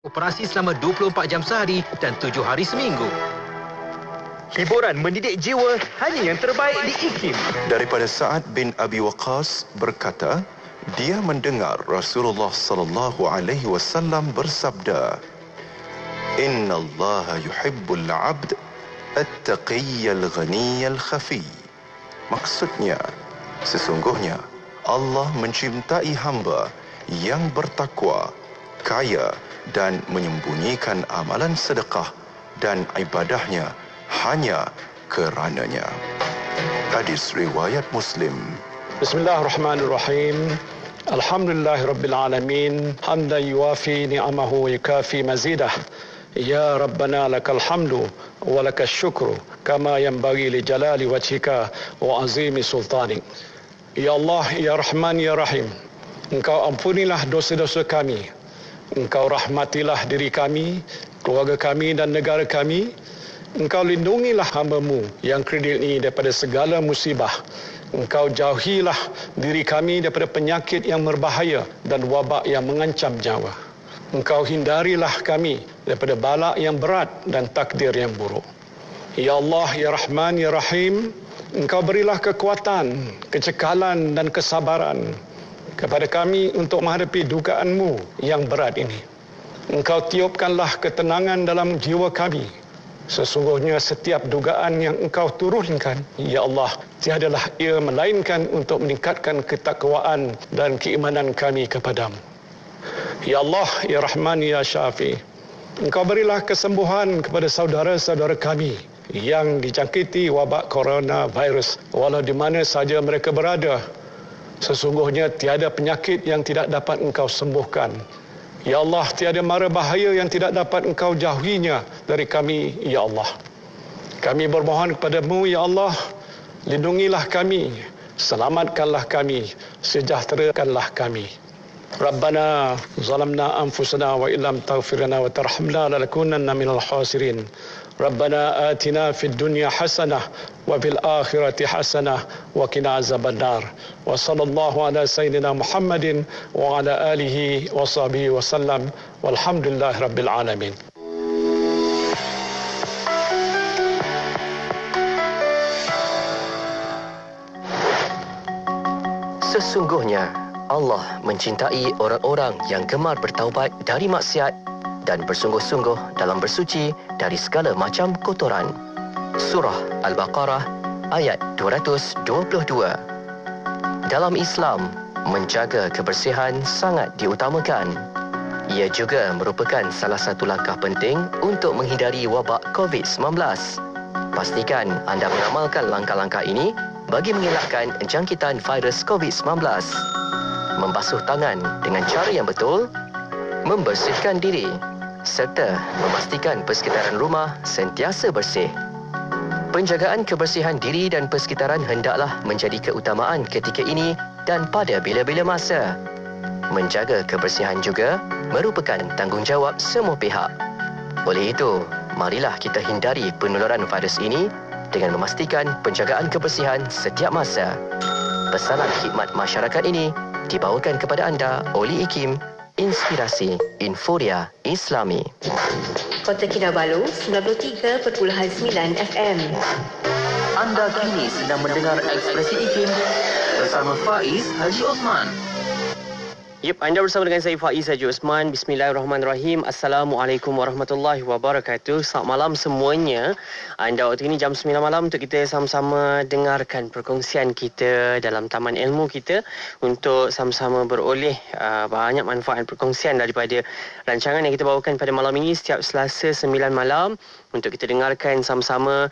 Operasi selama 24 jam sehari dan 7 hari seminggu. Hiburan mendidik jiwa hanya yang terbaik di IKIM. Daripada Sa'ad bin Abi Waqqas berkata, dia mendengar Rasulullah sallallahu alaihi wasallam bersabda, "Inna Allah yuhibbul 'abd at-taqiyyal ghaniyal khafi." Maksudnya, sesungguhnya Allah mencintai hamba yang bertakwa, kaya dan menyembunyikan amalan sedekah dan ibadahnya hanya kerananya. Hadis riwayat Muslim. Bismillahirrahmanirrahim. Alhamdulillahirabbil alamin. Hamdan yuwafi ni'amahu wa yukafi mazidah. Ya Rabbana lakal hamdu wa lakal syukru kama yanbaghi li jalali wajhika wa azimi sultanik. Ya Allah, ya Rahman, ya Rahim. Engkau ampunilah dosa-dosa kami. Engkau rahmatilah diri kami, keluarga kami dan negara kami. Engkau lindungilah hamba-Mu yang kredit ini daripada segala musibah. Engkau jauhilah diri kami daripada penyakit yang berbahaya dan wabak yang mengancam nyawa. Engkau hindarilah kami daripada bala yang berat dan takdir yang buruk. Ya Allah, ya Rahman, ya Rahim, Engkau berilah kekuatan, kecekalan dan kesabaran kepada kami untuk menghadapi dugaan-Mu yang berat ini. Engkau tiupkanlah ketenangan dalam jiwa kami. Sesungguhnya setiap dugaan yang Engkau turunkan, Ya Allah, tiadalah ia melainkan untuk meningkatkan ketakwaan dan keimanan kami kepadamu. Ya Allah, Ya Rahman, Ya Syafi, Engkau berilah kesembuhan kepada saudara-saudara kami yang dijangkiti wabak coronavirus, walau di mana saja mereka berada. Sesungguhnya tiada penyakit yang tidak dapat Engkau sembuhkan. Ya Allah, tiada mara bahaya yang tidak dapat Engkau jauhinya dari kami, Ya Allah. Kami bermohon kepada-Mu, Ya Allah, lindungilah kami, selamatkanlah kami, sejahterakanlah kami. Rabbana zalamna anfusana wa illam taghfir lana wa tarhamna lanakunanna minal khasirin. Rabbana atina fid dunya hasanah wa fil akhirati hasanah wa qina azabannar. Wa sallallahu ala sayyidina Muhammadin wa ala alihi wa sahbihi wa sallam. Walhamdulillahi rabbil alamin. Sesungguhnya Allah mencintai orang-orang yang gemar bertaubat dari maksiat dan bersungguh-sungguh dalam bersuci dari segala macam kotoran. Surah Al-Baqarah ayat 222. Dalam Islam, menjaga kebersihan sangat diutamakan. Ia juga merupakan salah satu langkah penting untuk menghindari wabak COVID-19. Pastikan anda mengamalkan langkah-langkah ini bagi mengelakkan jangkitan virus COVID-19. Membasuh tangan dengan cara yang betul, membersihkan diri, serta memastikan persekitaran rumah sentiasa bersih. Penjagaan kebersihan diri dan persekitaran hendaklah menjadi keutamaan ketika ini dan pada bila-bila masa. Menjaga kebersihan juga merupakan tanggungjawab semua pihak. Oleh itu, marilah kita hindari penularan virus ini dengan memastikan penjagaan kebersihan setiap masa. Pesanan khidmat masyarakat ini dibawakan kepada anda oleh IKIM, Inspirasi Inforia Islami. Kota Kinabalu 93.9 FM. Anda kini sedang mendengar Ekspresi IKIM bersama Faiz Haji Osman. Anda bersama dengan saya Faiz Haji Osman. Bismillahirrahmanirrahim. Assalamualaikum warahmatullahi wabarakatuh. Selamat malam semuanya. Anda waktu ini jam 9 malam untuk kita sama-sama dengarkan perkongsian kita dalam taman ilmu kita untuk sama-sama beroleh banyak manfaat perkongsian daripada rancangan yang kita bawakan pada malam ini setiap Selasa 9 malam untuk kita dengarkan sama-sama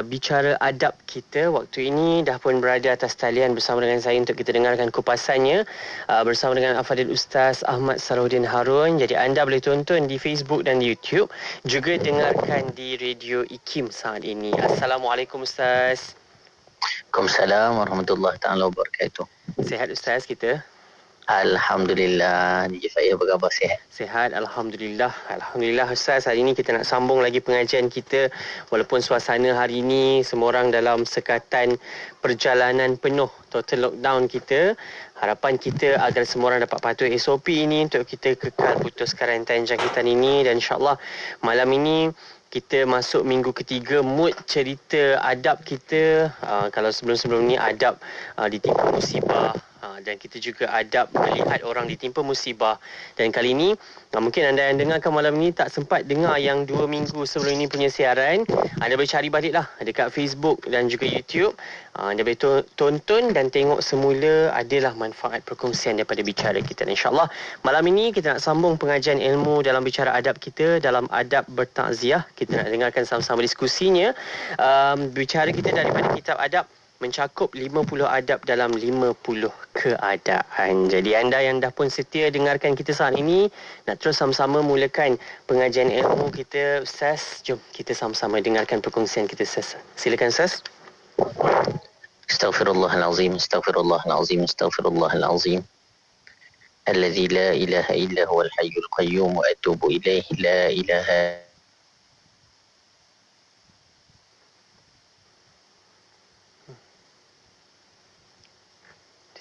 bicara adab kita. Waktu ini dah pun berada atas talian bersama dengan saya untuk kita dengarkan kupasannya bersama dengan Al-Fadhil Ustaz Ahmad Salahuddin Harun. Jadi anda boleh tonton di Facebook dan di YouTube, juga dengarkan di Radio IKIM saat ini. Assalamualaikum Ustaz. Waalaikumsalam warahmatullahi taala wabarakatuh. Sihat Ustaz kita? Alhamdulillah. DJ Faiz apa khabar, sihat? Sihat, Alhamdulillah. Alhamdulillah Ustaz, hari ini kita nak sambung lagi pengajian kita. Walaupun suasana hari ini semua orang dalam sekatan perjalanan penuh, total lockdown kita. Harapan kita agar semua orang dapat patuh SOP ini untuk kita kekal putus karantan jangkitan ini. Dan insyaAllah malam ini kita masuk minggu ketiga, mood cerita adab kita. Kalau sebelum-sebelum ni adab ditimpa musibah. Dan kita juga adab melihat orang ditimpa musibah. Dan kali ini mungkin anda yang dengarkan malam ini tak sempat dengar yang 2 minggu sebelum ini punya siaran. Anda boleh cari baliklah dekat Facebook dan juga YouTube. Anda boleh tonton dan tengok semula, adalah manfaat perkongsian daripada bicara kita. Dan InsyaAllah malam ini kita nak sambung pengajian ilmu dalam bicara adab kita, dalam adab bertakziah. Kita nak dengarkan sama-sama diskusinya. Bicara kita daripada kitab adab mencakup 50 adab dalam 50 keadaan. Jadi anda yang dah pun setia dengarkan kita saat ini, nak terus sama-sama mulakan pengajian ilmu kita. Ustaz, jom kita sama-sama dengarkan perkongsian kita, Ustaz. Silakan, Ustaz. Astaghfirullahalazim, astaghfirullahalazim, astaghfirullahalazim. Alladzi la ilaha illa huwal hayyul qayyum wa atubu ilaihi la ilaha.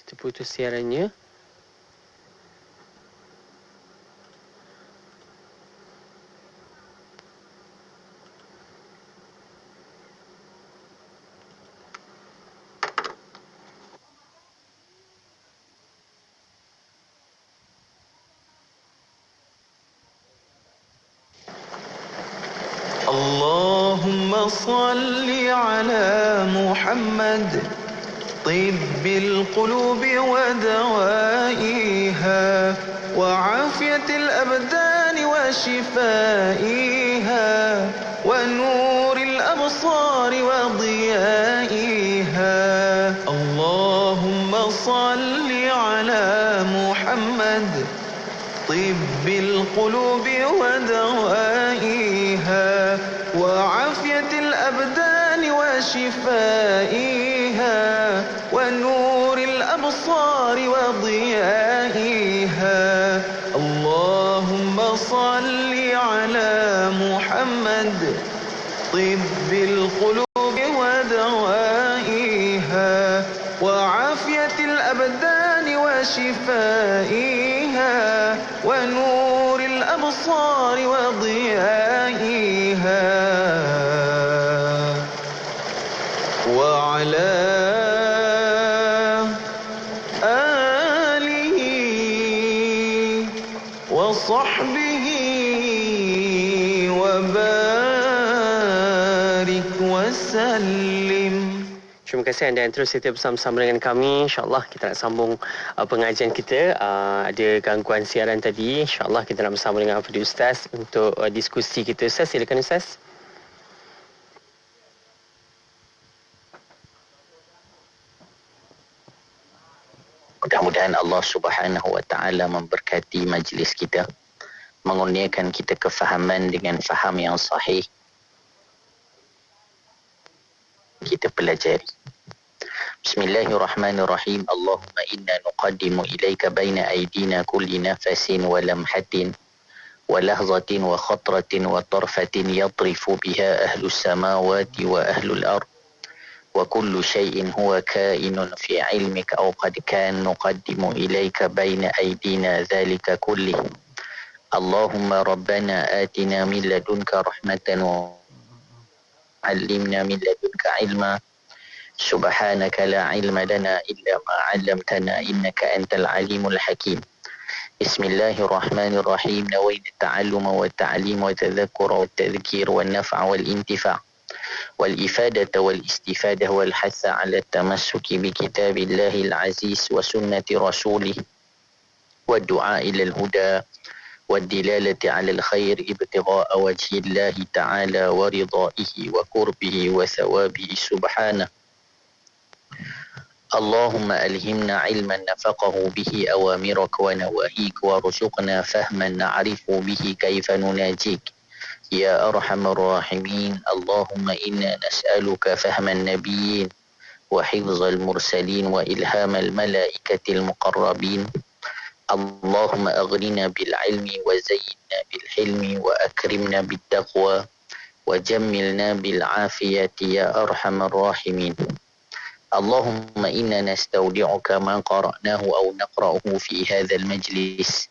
Terputus siarannya. Allahumma salli ala Muhammad طب القلوب ودوائها وعافية الأبدان وشفائها ونور الأبصار وضيائها اللهم صل على محمد طب القلوب ودوائها وعافية الأبدان وشفائها ونور الأبصار وضيائها اللهم صل على محمد طب القلوب ودوائها وعافية الأبدان وشفائها ونور الأبصار وضيائها وعلى آله وصحبه وبارك وسلم. Terima kasih anda yang terus setia bersama-sama dengan kami. InsyaAllah kita nak sambung pengajian kita. Ada gangguan siaran tadi. InsyaAllah kita nak bersama dengan Fadil Ustaz untuk diskusi kita. Ustaz, silakan Ustaz. Mudah-mudahan Allah Subhanahu wa taala memberkati majlis kita, mengurniakan kita kefahaman dengan faham yang sahih. Kita pelajari. Bismillahirrahmanirrahim. Allahumma inna nuqaddimu ilaika baina aydina kulli nafasin wa lamhatin wa lahzatin wa khatratin wa tarfatin yatrifu biha ahlus samawati wa ahlul ard wa kullu shay'in huwa kainun fi ilmika aw qad kan nuqaddimu ilaika baina aydina dhalika kullih. Allahumma rabbana atina min ladunka rahmatan wa علمنا من لدنك علما سبحانك لا علم لنا إلا ما علمتنا إنك أنت العليم الحكيم. بسم الله الرحمن الرحيم. نويت التعلم والتعليم والتذكر والتذكير والنفع والانتفاع والإفادة والاستفادة والحث على التمسك بكتاب الله العزيز وسنة رسوله والدعاء إلى الهدى والدلالة على الخير ابتغاء وجه الله تعالى ورضائه وقربه وثوابه سبحانه. اللهم ألهمنا علما نفقه به أوامرك ونواهيك وارزقنا فهما نعرف به كيف نناجيك يا أرحم الراحمين. اللهم إنا نسألك فهم النبيين وحفظ المرسلين وإلهام الملائكة المقربين Allahumma aghnina bil ilmi wa zayyinna bil hilmi wa akrimna bit taqwa wa jammilna bil afiyati ya arhamar rahimin. Allahumma inna nastaudi'uka ma qara'nahu aw naqra'uhu fi hadzal majlis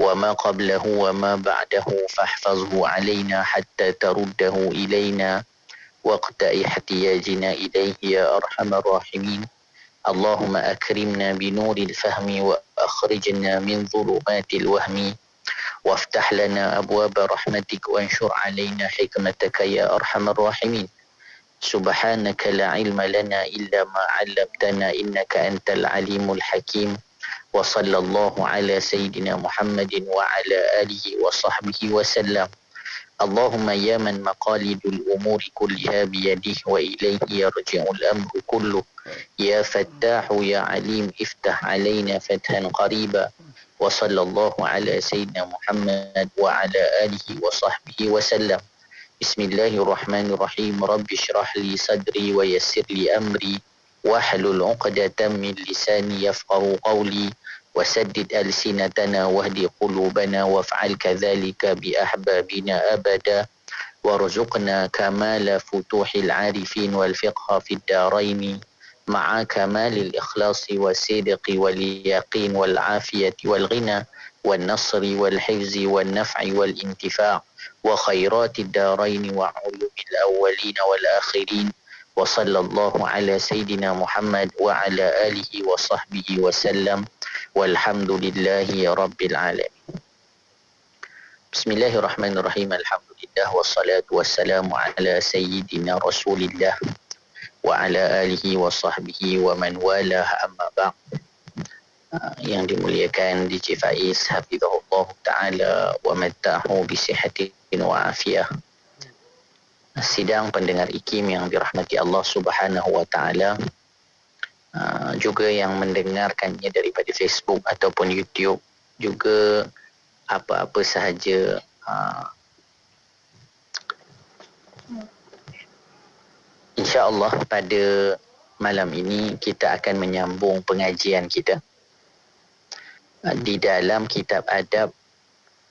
wa ma qablahu wa ma ba'dahu fahfazhu 'alaina hatta taruddahu ilaina waqta ihtiyajina ilayhi ya arhamar rahimin. Allahumma akrimna bi nuril fahmi wa akhrijna min dhulumatil wahmi وافتح لنا أبواب رحمتك وانشر علينا حكمتك يا أرحم الراحمين. سبحانك لا علم لنا إلا ما علمتنا إنك أنت العليم الحكيم. وصلى الله على سيدنا محمد وعلى آله وصحبه وسلم. اللهم يا من مقاليد الأمور كلها بيده وإليه يرجع الأمر كله يا فتاح يا عليم افتح علينا فتحا قريبا. وصلى الله على سيدنا محمد وعلى آله وصحبه وسلم. بسم الله الرحمن الرحيم. رب اشرح لي صدري ويسر لي أمري واحلل عقدة من لساني يفقه قولي وسدد ألسنتنا واهد قلوبنا وافعل كذلك بأحبابنا أبدا وارزقنا كمال فتوح العارفين والفقه في الدارين مع كمال الإخلاص والصدق واليقين والعافية والغنى والنصر والحفظ والنفع والانتفاع وخيرات الدارين وعلوم الأولين والآخرين. وصلى الله على سيدنا محمد وعلى آله وصحبه وسلم والحمد لله رب العالمين. بسم الله الرحمن الرحيم. الحمد لله والصلاة والسلام على سيدنا رسول الله وعلى آله وصحبه ومن والاه أما بعد. Yang dimuliakan DJ Faiz hafizahullah ta'ala wa mattahu bisihatin wa afiyah. Sidang pendengar IKIM yang dirahmati Allah subhanahu wa ta'ala, juga yang mendengarkannya daripada Facebook ataupun YouTube, juga apa-apa sahaja InsyaAllah pada malam ini kita akan menyambung pengajian kita di dalam kitab adab,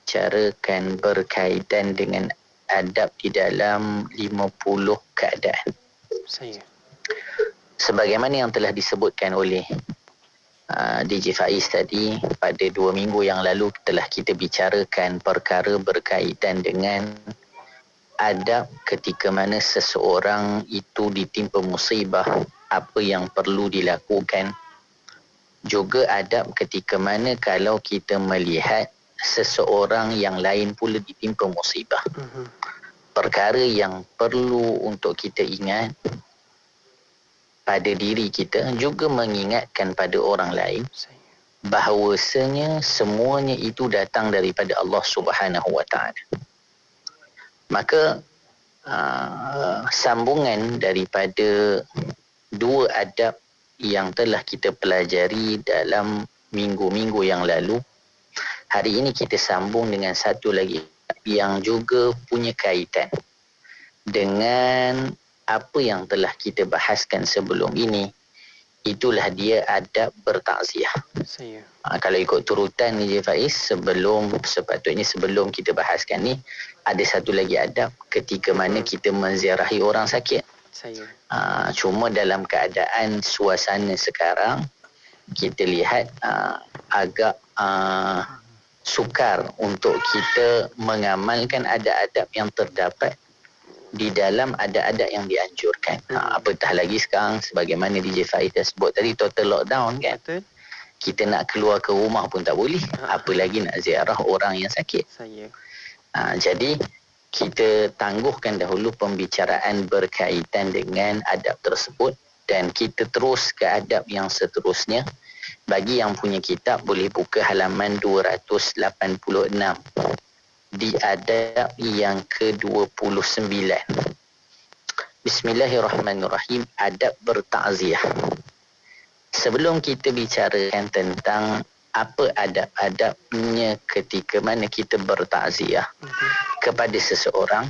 carakan berkaitan dengan adab di dalam 50 keadaan. Sebagaimana yang telah disebutkan oleh DJ Faiz tadi, pada 2 minggu yang lalu telah kita bicarakan perkara berkaitan dengan adab ketika mana seseorang itu ditimpa musibah, apa yang perlu dilakukan. Juga adab ketika mana kalau kita melihat seseorang yang lain pula ditimpa musibah. Perkara yang perlu untuk kita ingat pada diri kita, juga mengingatkan pada orang lain bahawasanya semuanya itu datang daripada Allah Subhanahu wa ta'ala. Maka sambungan daripada 2 adab yang telah kita pelajari dalam minggu-minggu yang lalu, hari ini kita sambung dengan satu lagi yang juga punya kaitan dengan apa yang telah kita bahaskan sebelum ini. Itulah dia adab bertakziah. Kalau ikut turutan ni je Faiz, sepatutnya sebelum kita bahaskan ni, ada satu lagi adab ketika mana kita menziarahi orang sakit. Cuma dalam keadaan suasana sekarang, kita lihat agak sukar untuk kita mengamalkan adab-adab yang terdapat di dalam adab-adab yang dianjurkan. Apatah lagi sekarang, sebagaimana DJ Faiz dah sebut tadi, total lockdown kan. Kita nak keluar ke rumah pun tak boleh, apalagi nak ziarah orang yang sakit. Jadi kita tangguhkan dahulu pembicaraan berkaitan dengan adab tersebut, dan kita terus ke adab yang seterusnya. Bagi yang punya kitab, boleh buka halaman 286 di adab yang ke-29. Bismillahirrahmanirrahim. Adab bertakziah. Sebelum kita bicarakan tentang apa adab-adabnya ketika mana kita bertakziah kepada seseorang,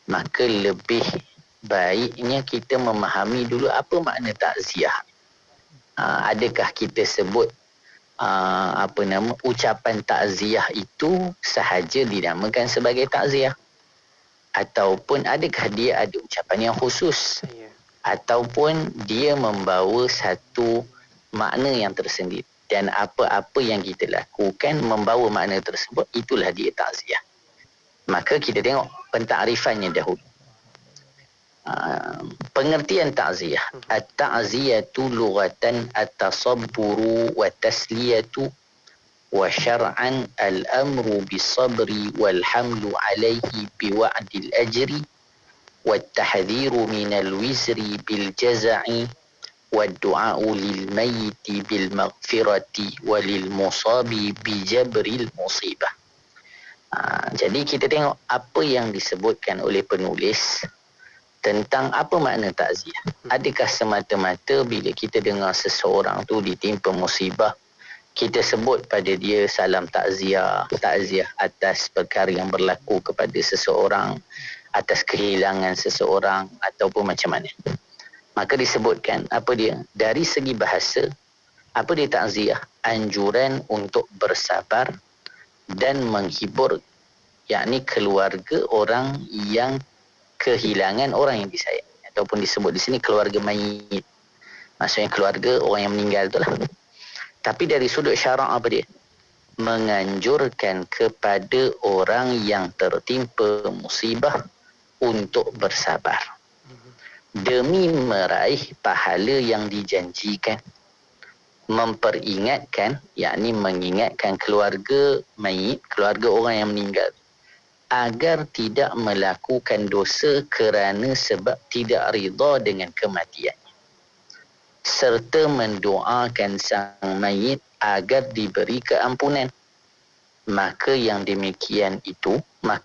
maka lebih baiknya kita memahami dulu apa makna takziah. Adakah kita sebut ucapan takziah itu sahaja dinamakan sebagai takziah, ataupun adakah dia ada ucapan yang khusus, ataupun dia membawa satu makna yang tersendiri, dan apa-apa yang kita lakukan membawa makna tersebut, itulah dia takziah. Maka kita tengok pentakrifannya dahulu. Pengertian ta'ziyah. At-ta'ziyatu lughatan at-tasabburu wa tasliyatu wa syar'an al-amru bis-sabri wal-hamlu alayhi biwa'dil ajri wat-tahdhiru minal wizri bil-jaza'i wad-du'a'u lil-mayyiti bil-maghfirati walil-musabi bijabril musibah. Jadi kita tengok apa yang disebutkan oleh penulis tentang apa makna takziah. Adakah semata-mata bila kita dengar seseorang tu ditimpa musibah, kita sebut pada dia salam takziah atas perkara yang berlaku kepada seseorang, atas kehilangan seseorang, ataupun macam mana? Maka disebutkan apa dia? Dari segi bahasa, apa dia takziah? Anjuran untuk bersabar dan menghibur, yakni keluarga orang yang kehilangan orang yang disayang, ataupun disebut di sini keluarga mayit, maksudnya keluarga orang yang meninggal itulah. Tapi dari sudut syarak apa dia? Menganjurkan kepada orang yang tertimpa musibah untuk bersabar demi meraih pahala yang dijanjikan. Memperingatkan, yakni mengingatkan keluarga mayit, keluarga orang yang meninggal, agar tidak melakukan dosa kerana sebab tidak rida dengan kematiannya, serta mendoakan sang mayit agar diberi keampunan. Maka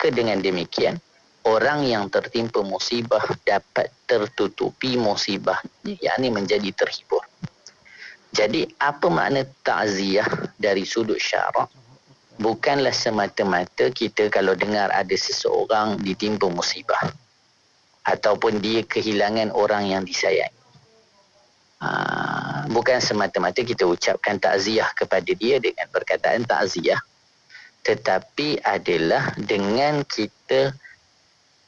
dengan demikian orang yang tertimpa musibah dapat tertutupi musibahnya, yakni menjadi terhibur. Jadi apa makna takziah dari sudut syarak? Bukanlah semata-mata kita kalau dengar ada seseorang ditimpa musibah ataupun dia kehilangan orang yang disayangi, bukan semata-mata kita ucapkan takziah kepada dia dengan perkataan takziah, tetapi adalah dengan kita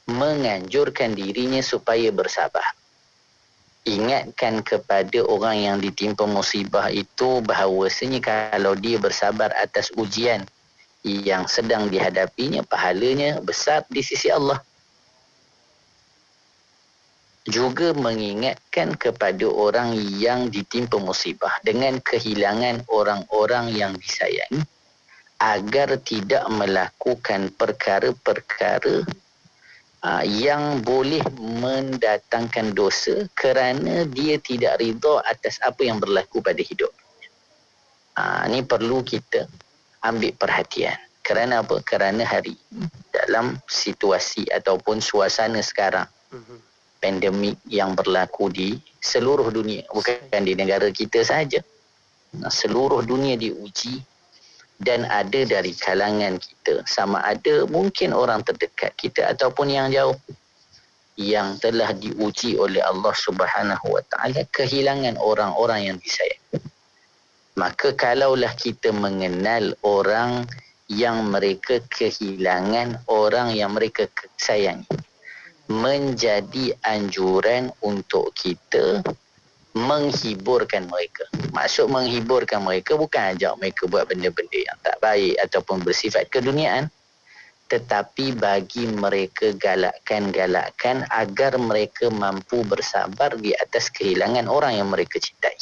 menganjurkan dirinya supaya bersabar. Ingatkan kepada orang yang ditimpa musibah itu bahawasanya kalau dia bersabar atas ujian yang sedang dihadapinya, pahalanya besar di sisi Allah. Juga mengingatkan kepada orang yang ditimpa musibah dengan kehilangan orang-orang yang disayangi agar tidak melakukan perkara-perkara yang boleh mendatangkan dosa kerana dia tidak ridha atas apa yang berlaku pada hidup. Ini perlu kita ambil perhatian. Kerana apa? Kerana hari dalam situasi ataupun suasana sekarang, pandemik yang berlaku di seluruh dunia, bukan di negara kita sahaja, seluruh dunia diuji, dan ada dari kalangan kita, sama ada mungkin orang terdekat kita ataupun yang jauh, yang telah diuji oleh Allah Subhanahu Wa Taala kehilangan orang-orang yang disayang. Maka kalaulah kita mengenal orang yang mereka kehilangan orang yang mereka sayangi, menjadi anjuran untuk kita menghiburkan mereka. Maksud menghiburkan mereka bukan ajak mereka buat benda-benda yang tak baik ataupun bersifat keduniaan, tetapi bagi mereka galakkan agar mereka mampu bersabar di atas kehilangan orang yang mereka cintai.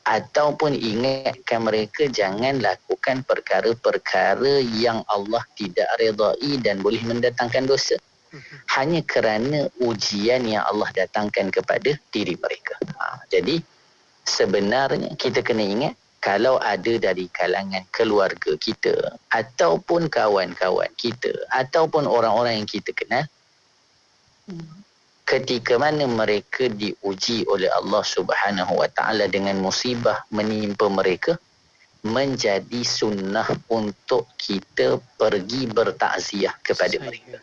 Ataupun ingatkan mereka jangan lakukan perkara-perkara yang Allah tidak redai dan boleh mendatangkan dosa, hanya kerana ujian yang Allah datangkan kepada diri mereka. Jadi sebenarnya kita kena ingat, kalau ada dari kalangan keluarga kita ataupun kawan-kawan kita ataupun orang-orang yang kita kenal, ketika mana mereka diuji oleh Allah Subhanahu Wa Taala dengan musibah menimpa mereka, menjadi sunnah untuk kita pergi bertakziah kepada mereka.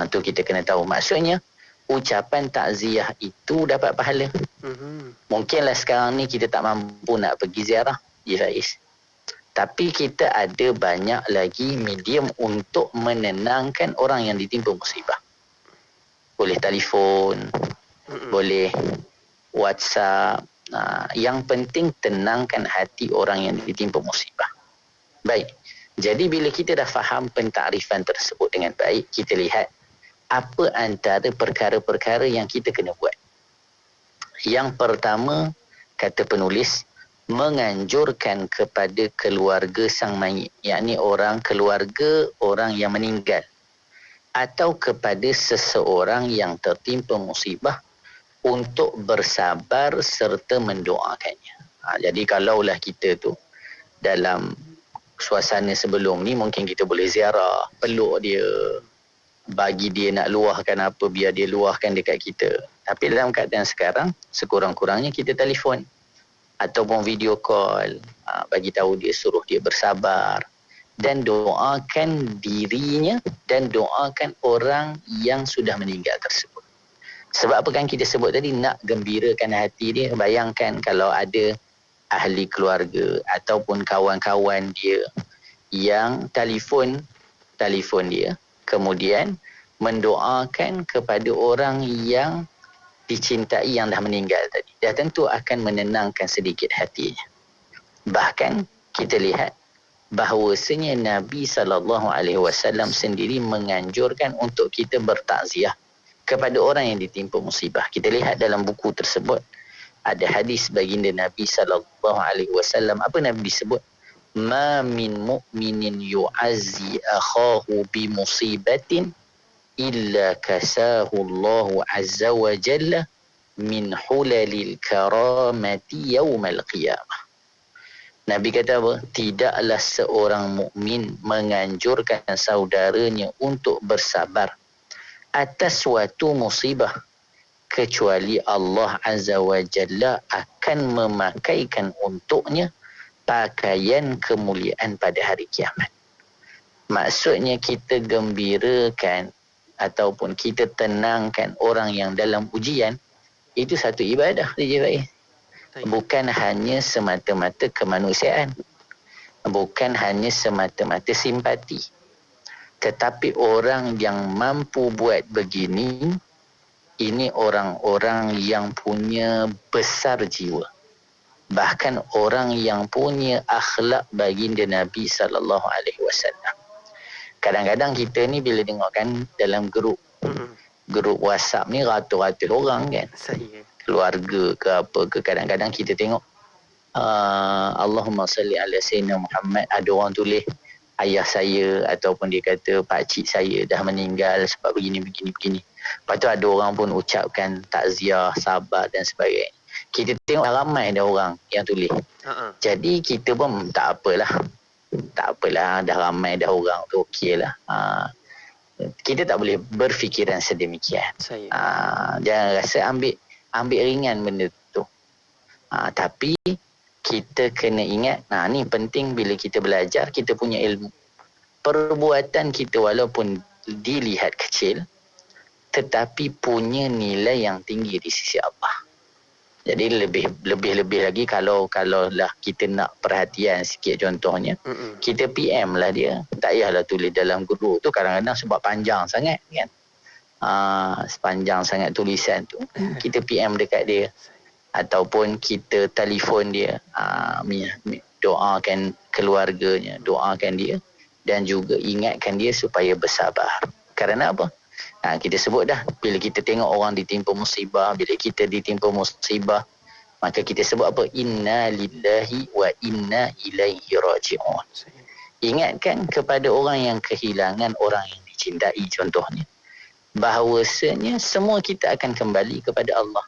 Tu kita kena tahu. Maksudnya ucapan takziah itu dapat pahala. Mungkinlah sekarang ni kita tak mampu nak pergi ziarah, Faiz. Tapi kita ada banyak lagi medium untuk menenangkan orang yang ditimpa musibah. Boleh telefon, boleh WhatsApp. Yang penting tenangkan hati orang yang ditimpa musibah. Baik. Jadi bila kita dah faham pentakrifan tersebut dengan baik, kita lihat apa antara perkara-perkara yang kita kena buat. Yang pertama, kata penulis, menganjurkan kepada keluarga sang mayit, yakni keluarga orang yang meninggal, atau kepada seseorang yang tertimpa musibah untuk bersabar serta mendoakannya. Jadi kalaulah kita tu dalam suasana sebelum ni, mungkin kita boleh ziarah, peluk dia, bagi dia nak luahkan apa, biar dia luahkan dekat kita. Tapi dalam keadaan sekarang, sekurang-kurangnya kita telefon ataupun video call, bagi tahu dia, suruh dia bersabar dan doakan dirinya dan doakan orang yang sudah meninggal tersebut. Sebab apa kan kita sebut tadi, nak gembirakan hati dia. Bayangkan kalau ada ahli keluarga ataupun kawan-kawan dia yang telefon dia, kemudian mendoakan kepada orang yang dicintai yang dah meninggal tadi. Dah tentu akan menenangkan sedikit hatinya. Bahkan kita lihat bahawasanya Nabi SAW sendiri menganjurkan untuk kita bertakziah kepada orang yang ditimpa musibah. Kita lihat dalam buku tersebut ada hadis baginda Nabi SAW. Apa Nabi sebut? Ma min mu'minin yu'azzi akhahu bi musibatin illa kasahu Allah azza wa jalla min hulalil karamati yawmal qiyamah. Nabi kata apa? Tidaklah seorang mukmin menganjurkan saudaranya untuk bersabar atas suatu musibah kecuali Allah Azza wa Jalla akan memakaikan untuknya pakaian kemuliaan pada hari kiamat. Maksudnya kita gembirakan ataupun kita tenangkan orang yang dalam ujian, itu satu ibadah DJ Faiz. Bukan hanya semata-mata kemanusiaan, bukan hanya semata-mata simpati. Tetapi orang yang mampu buat begini, ini orang-orang yang punya besar jiwa. Bahkan orang yang punya akhlak baginda Nabi SAW. Kadang-kadang kita ni bila tengokkan dalam grup WhatsApp ni ratus-ratus orang kan. Keluarga ke apa ke, kadang-kadang kita tengok Allahumma salli ala sayyidina Muhammad, ada orang tulis ayah saya ataupun dia kata pakcik saya dah meninggal sebab begini. Lepas tu ada orang pun ucapkan takziah, sabar dan sebagainya. Kita tengok ramai dah orang yang tulis. Jadi kita pun tak apalah, dah ramai dah orang tu, okey lah. Kita tak boleh berfikiran sedemikian. Jangan rasa ambil ringan benda tu. Tapi kita kena ingat, ni penting bila kita belajar, kita punya ilmu. Perbuatan kita walaupun dilihat kecil, tetapi punya nilai yang tinggi di sisi Allah. Jadi lebih lagi kalau lah kita nak perhatian sikit, contohnya, kita PM lah dia. Tak payahlah tulis dalam grup tu, kadang-kadang sebab panjang sangat kan. Sepanjang sangat tulisan tu, kita PM dekat dia. Ataupun kita telefon dia, doakan keluarganya, doakan dia dan juga ingatkan dia supaya bersabar. Kerana apa? Kita sebut dah, bila kita tengok orang ditimpa musibah, bila kita ditimpa musibah, maka kita sebut apa? Inna lillahi wa inna ilaihi raji'un. Ingatkan kepada orang yang kehilangan orang yang dicintai, contohnya, bahawasanya semua kita akan kembali kepada Allah.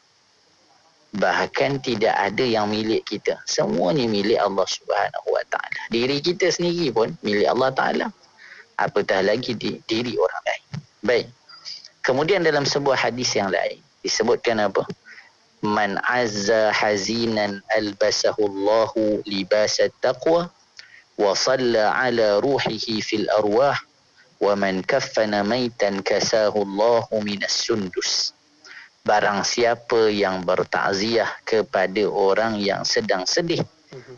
Bahkan tidak ada yang milik kita. Semuanya milik Allah Subhanahu Wa Taala. Diri kita sendiri pun milik Allah Taala. Apatah lagi diri orang lain. Baik. Kemudian dalam sebuah hadis yang lain disebutkan apa? Man azza hazinan albasahu Allahu libasat taqwa wa salla ala ruhihi fil arwah wa man kaffana maitan kasahu Allahu minas sundus. Barang siapa yang bertakziah kepada orang yang sedang sedih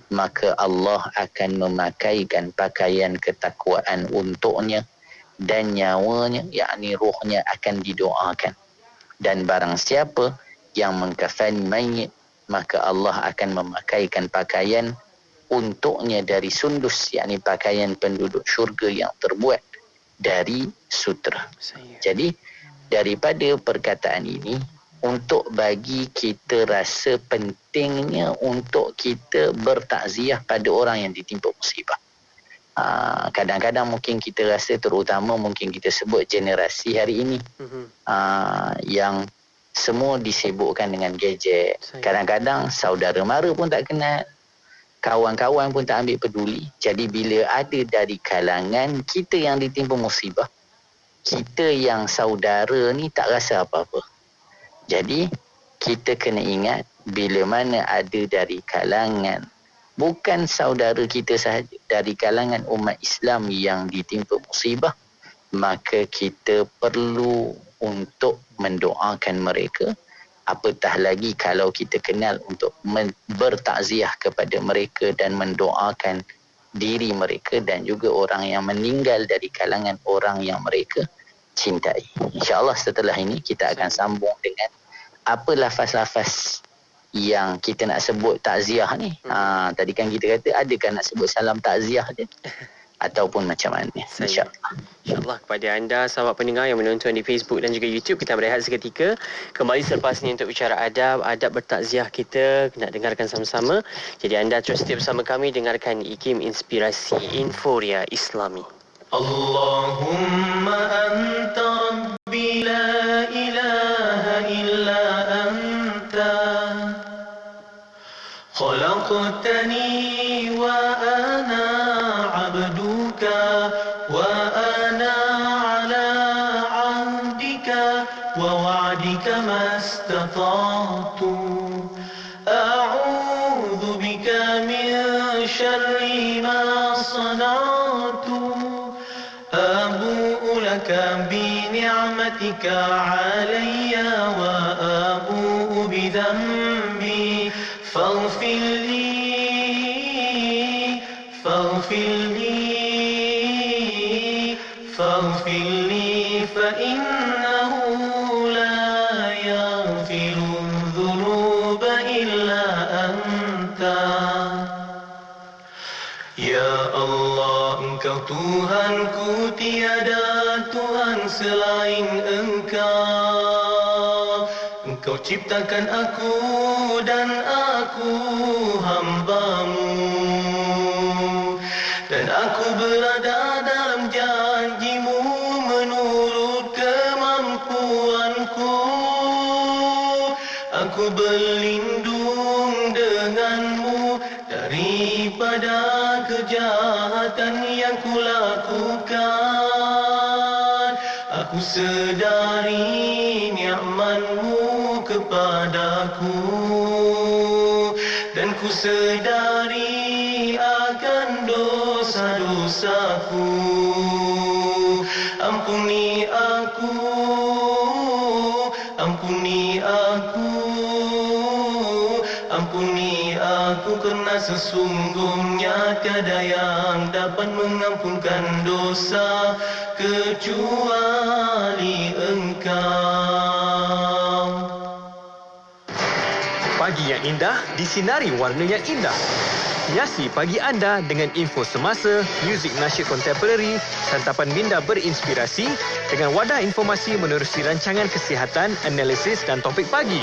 maka Allah akan memakaikan pakaian ketakwaan untuknya dan nyawanya, yakni rohnya akan didoakan. Dan barang siapa yang mengkafani mayit, maka Allah akan memakaikan pakaian untuknya dari sundus, yakni pakaian penduduk syurga yang terbuat dari sutera. Jadi daripada perkataan ini, untuk bagi kita rasa pentingnya untuk kita bertakziah pada orang yang ditimpa musibah. Kadang-kadang mungkin kita rasa, terutama mungkin kita sebut generasi hari ini, yang semua disibukkan dengan gadget. Kadang-kadang saudara mara pun tak kenal, kawan-kawan pun tak ambil peduli. Jadi bila ada dari kalangan kita yang ditimpa musibah, kita yang saudara ni tak rasa apa-apa. Jadi kita kena ingat, bila mana ada dari kalangan bukan saudara kita sahaja, dari kalangan umat Islam yang ditimpa musibah, maka kita perlu untuk mendoakan mereka. Apatah lagi kalau kita kenal untuk bertakziah kepada mereka dan mendoakan diri mereka dan juga orang yang meninggal dari kalangan orang yang mereka cintai. InsyaAllah setelah ini kita akan sambung dengan apa lafaz-lafaz yang kita nak sebut takziah ni. Tadi kan kita kata, adakah nak sebut salam takziah dia? Ataupun macam mana? InsyaAllah. InsyaAllah kepada anda sahabat pendengar yang menonton di Facebook dan juga YouTube, kita berehat seketika. Kembali selepas ini untuk bicara adab bertakziah kita nak dengarkan sama-sama. Jadi anda terus setia bersama kami dengarkan IKIM Inspirasi Inforia Islami. Allahumma anta rabbi la ilaha illa anta khalaqtani wa ana abduka wa ana ala ahdika wa wa'dika mastata'tu a'udhu bika min syarri ma sana'tu أبوء لك بنعمتك علي وأبوء بذنبي فاغفر لي فإنه لا يغفر الذنوب إلا أنت يا الله Engkau Tuhanku, tiada Tuhan selain Engkau. Engkau ciptakan aku dan aku hamba-Mu, dan aku berada dalam janji-Mu menurut kemampuanku. Aku berlindung dengan-Mu daripada kejahatan yang kulakukan. Aku sedari nikmat-Mu kepadaku, dan ku sedari akan dosa-dosaku. Ampuni aku, ampuni aku, ampuni aku, kerana sesungguhnya tiada yang dapat mengampunkan dosa kecuali Engkau. Pagi yang indah disinari warna yang indah. Hiasi pagi anda dengan info semasa, muzik nasyid kontemporari, santapan minda berinspirasi dengan wadah informasi menerusi rancangan kesihatan, analisis dan topik pagi.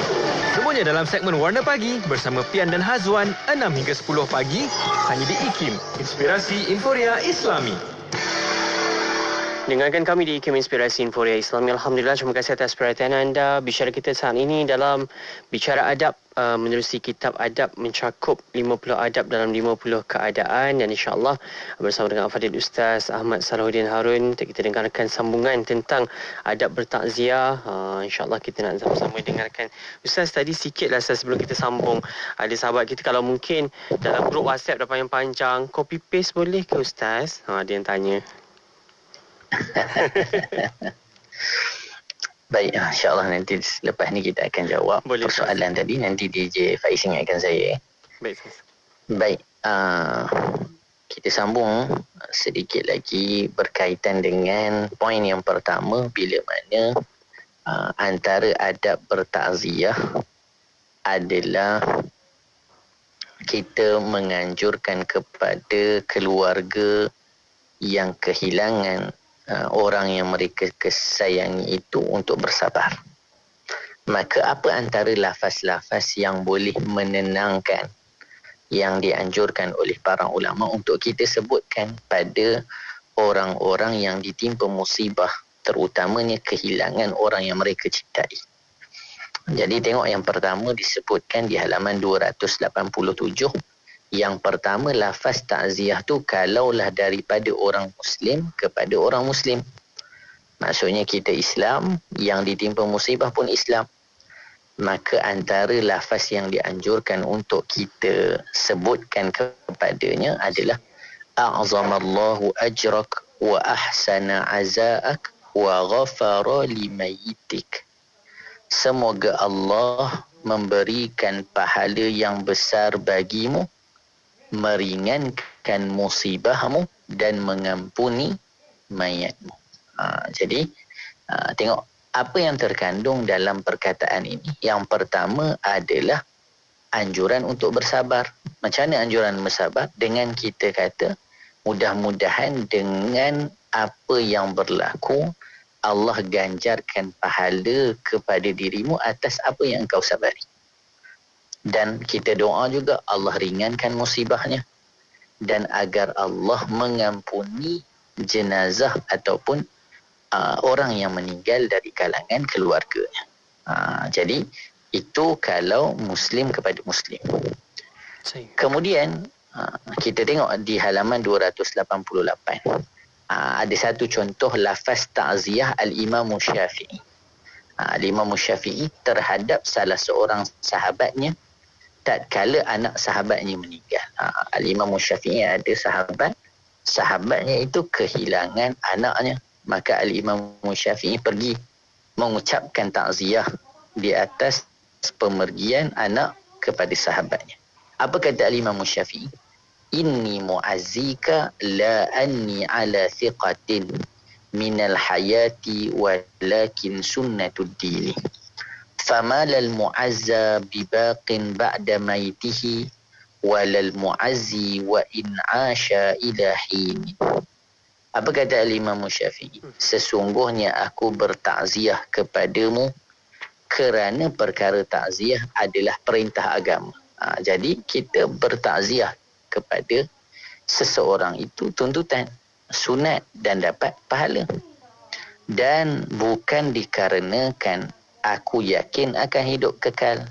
Semuanya dalam segmen Warna Pagi bersama Pian dan Hazwan 6 hingga 10 pagi hanya di IKIM, Inspirasi Inforia Islami. Dengarkan kami di IKIM Inspirasi Inforia Islami. Alhamdulillah, terima kasih atas perhatian anda. Bicara kita saat ini dalam bicara adab, menerusi kitab adab mencakup 50 adab dalam 50 keadaan, dan insyaAllah bersama dengan Al-Fadhil Ustaz Ahmad Salahuddin Harun kita dengarkan sambungan tentang adab bertakziah. InsyaAllah kita nak sama-sama dengarkan. Ustaz, tadi sikitlah sebelum kita sambung, ada sahabat kita kalau mungkin dalam grup WhatsApp dah panjang-panjang, copy paste boleh ke Ustaz? Ada yang tanya. Baik, insyaAllah nanti selepas ni kita akan jawab persoalan tadi. Nanti DJ Faiz ingatkan saya. Baik, Ustaz. Baik, kita sambung sedikit lagi berkaitan dengan poin yang pertama, bila mana antara adab bertakziah adalah kita menganjurkan kepada keluarga yang kehilangan orang yang mereka kesayangi itu untuk bersabar. Maka apa antara lafaz-lafaz yang boleh menenangkan yang dianjurkan oleh para ulama untuk kita sebutkan pada orang-orang yang ditimpa musibah, terutamanya kehilangan orang yang mereka cintai. Jadi tengok yang pertama disebutkan di halaman 287. Yang pertama, lafaz takziah tu kalaulah daripada orang Muslim kepada orang Muslim. Maksudnya kita Islam, yang ditimpa musibah pun Islam. Maka antara lafaz yang dianjurkan untuk kita sebutkan kepadanya adalah a'zamallahu ajrak wa ahsana azaak wa ghafara limayitik. Semoga Allah memberikan pahala yang besar bagimu, meringankan musibahmu dan mengampuni mayatmu. Jadi tengok apa yang terkandung dalam perkataan ini. Yang pertama adalah anjuran untuk bersabar. Macam mana anjuran bersabar? Dengan kita kata, mudah-mudahan dengan apa yang berlaku, Allah ganjarkan pahala kepada dirimu atas apa yang engkau sabari. Dan kita doa juga Allah ringankan musibahnya. Dan agar Allah mengampuni jenazah ataupun orang yang meninggal dari kalangan keluarganya. Jadi itu kalau Muslim kepada Muslim. Kemudian kita tengok di halaman 288. Ada satu contoh lafaz ta'ziyah Al-Imam Syafi'i. Al-Imam Syafi'i terhadap salah seorang sahabatnya tatkala anak sahabatnya meninggal. Al-Imam Syafi'i ada sahabatnya itu kehilangan anaknya. Maka Al-Imam Syafi'i pergi mengucapkan takziah di atas pemergian anak kepada sahabatnya. Apa kata Al-Imam Syafi'i? Inni mu'azzika la anni ala thiqatin minal hayati walakin sunnatud dini. Famalal mu'azza bibaqin ba'da maitihi walal mu'azzi wa in 'asha ila hin. Apa kata Al-Imam Syafi'i? Sesungguhnya aku bertakziah kepadamu kerana perkara takziah adalah perintah agama. Jadi kita bertakziah kepada seseorang itu tuntutan, sunat dan dapat pahala. Dan bukan dikarenakan aku yakin akan hidup kekal.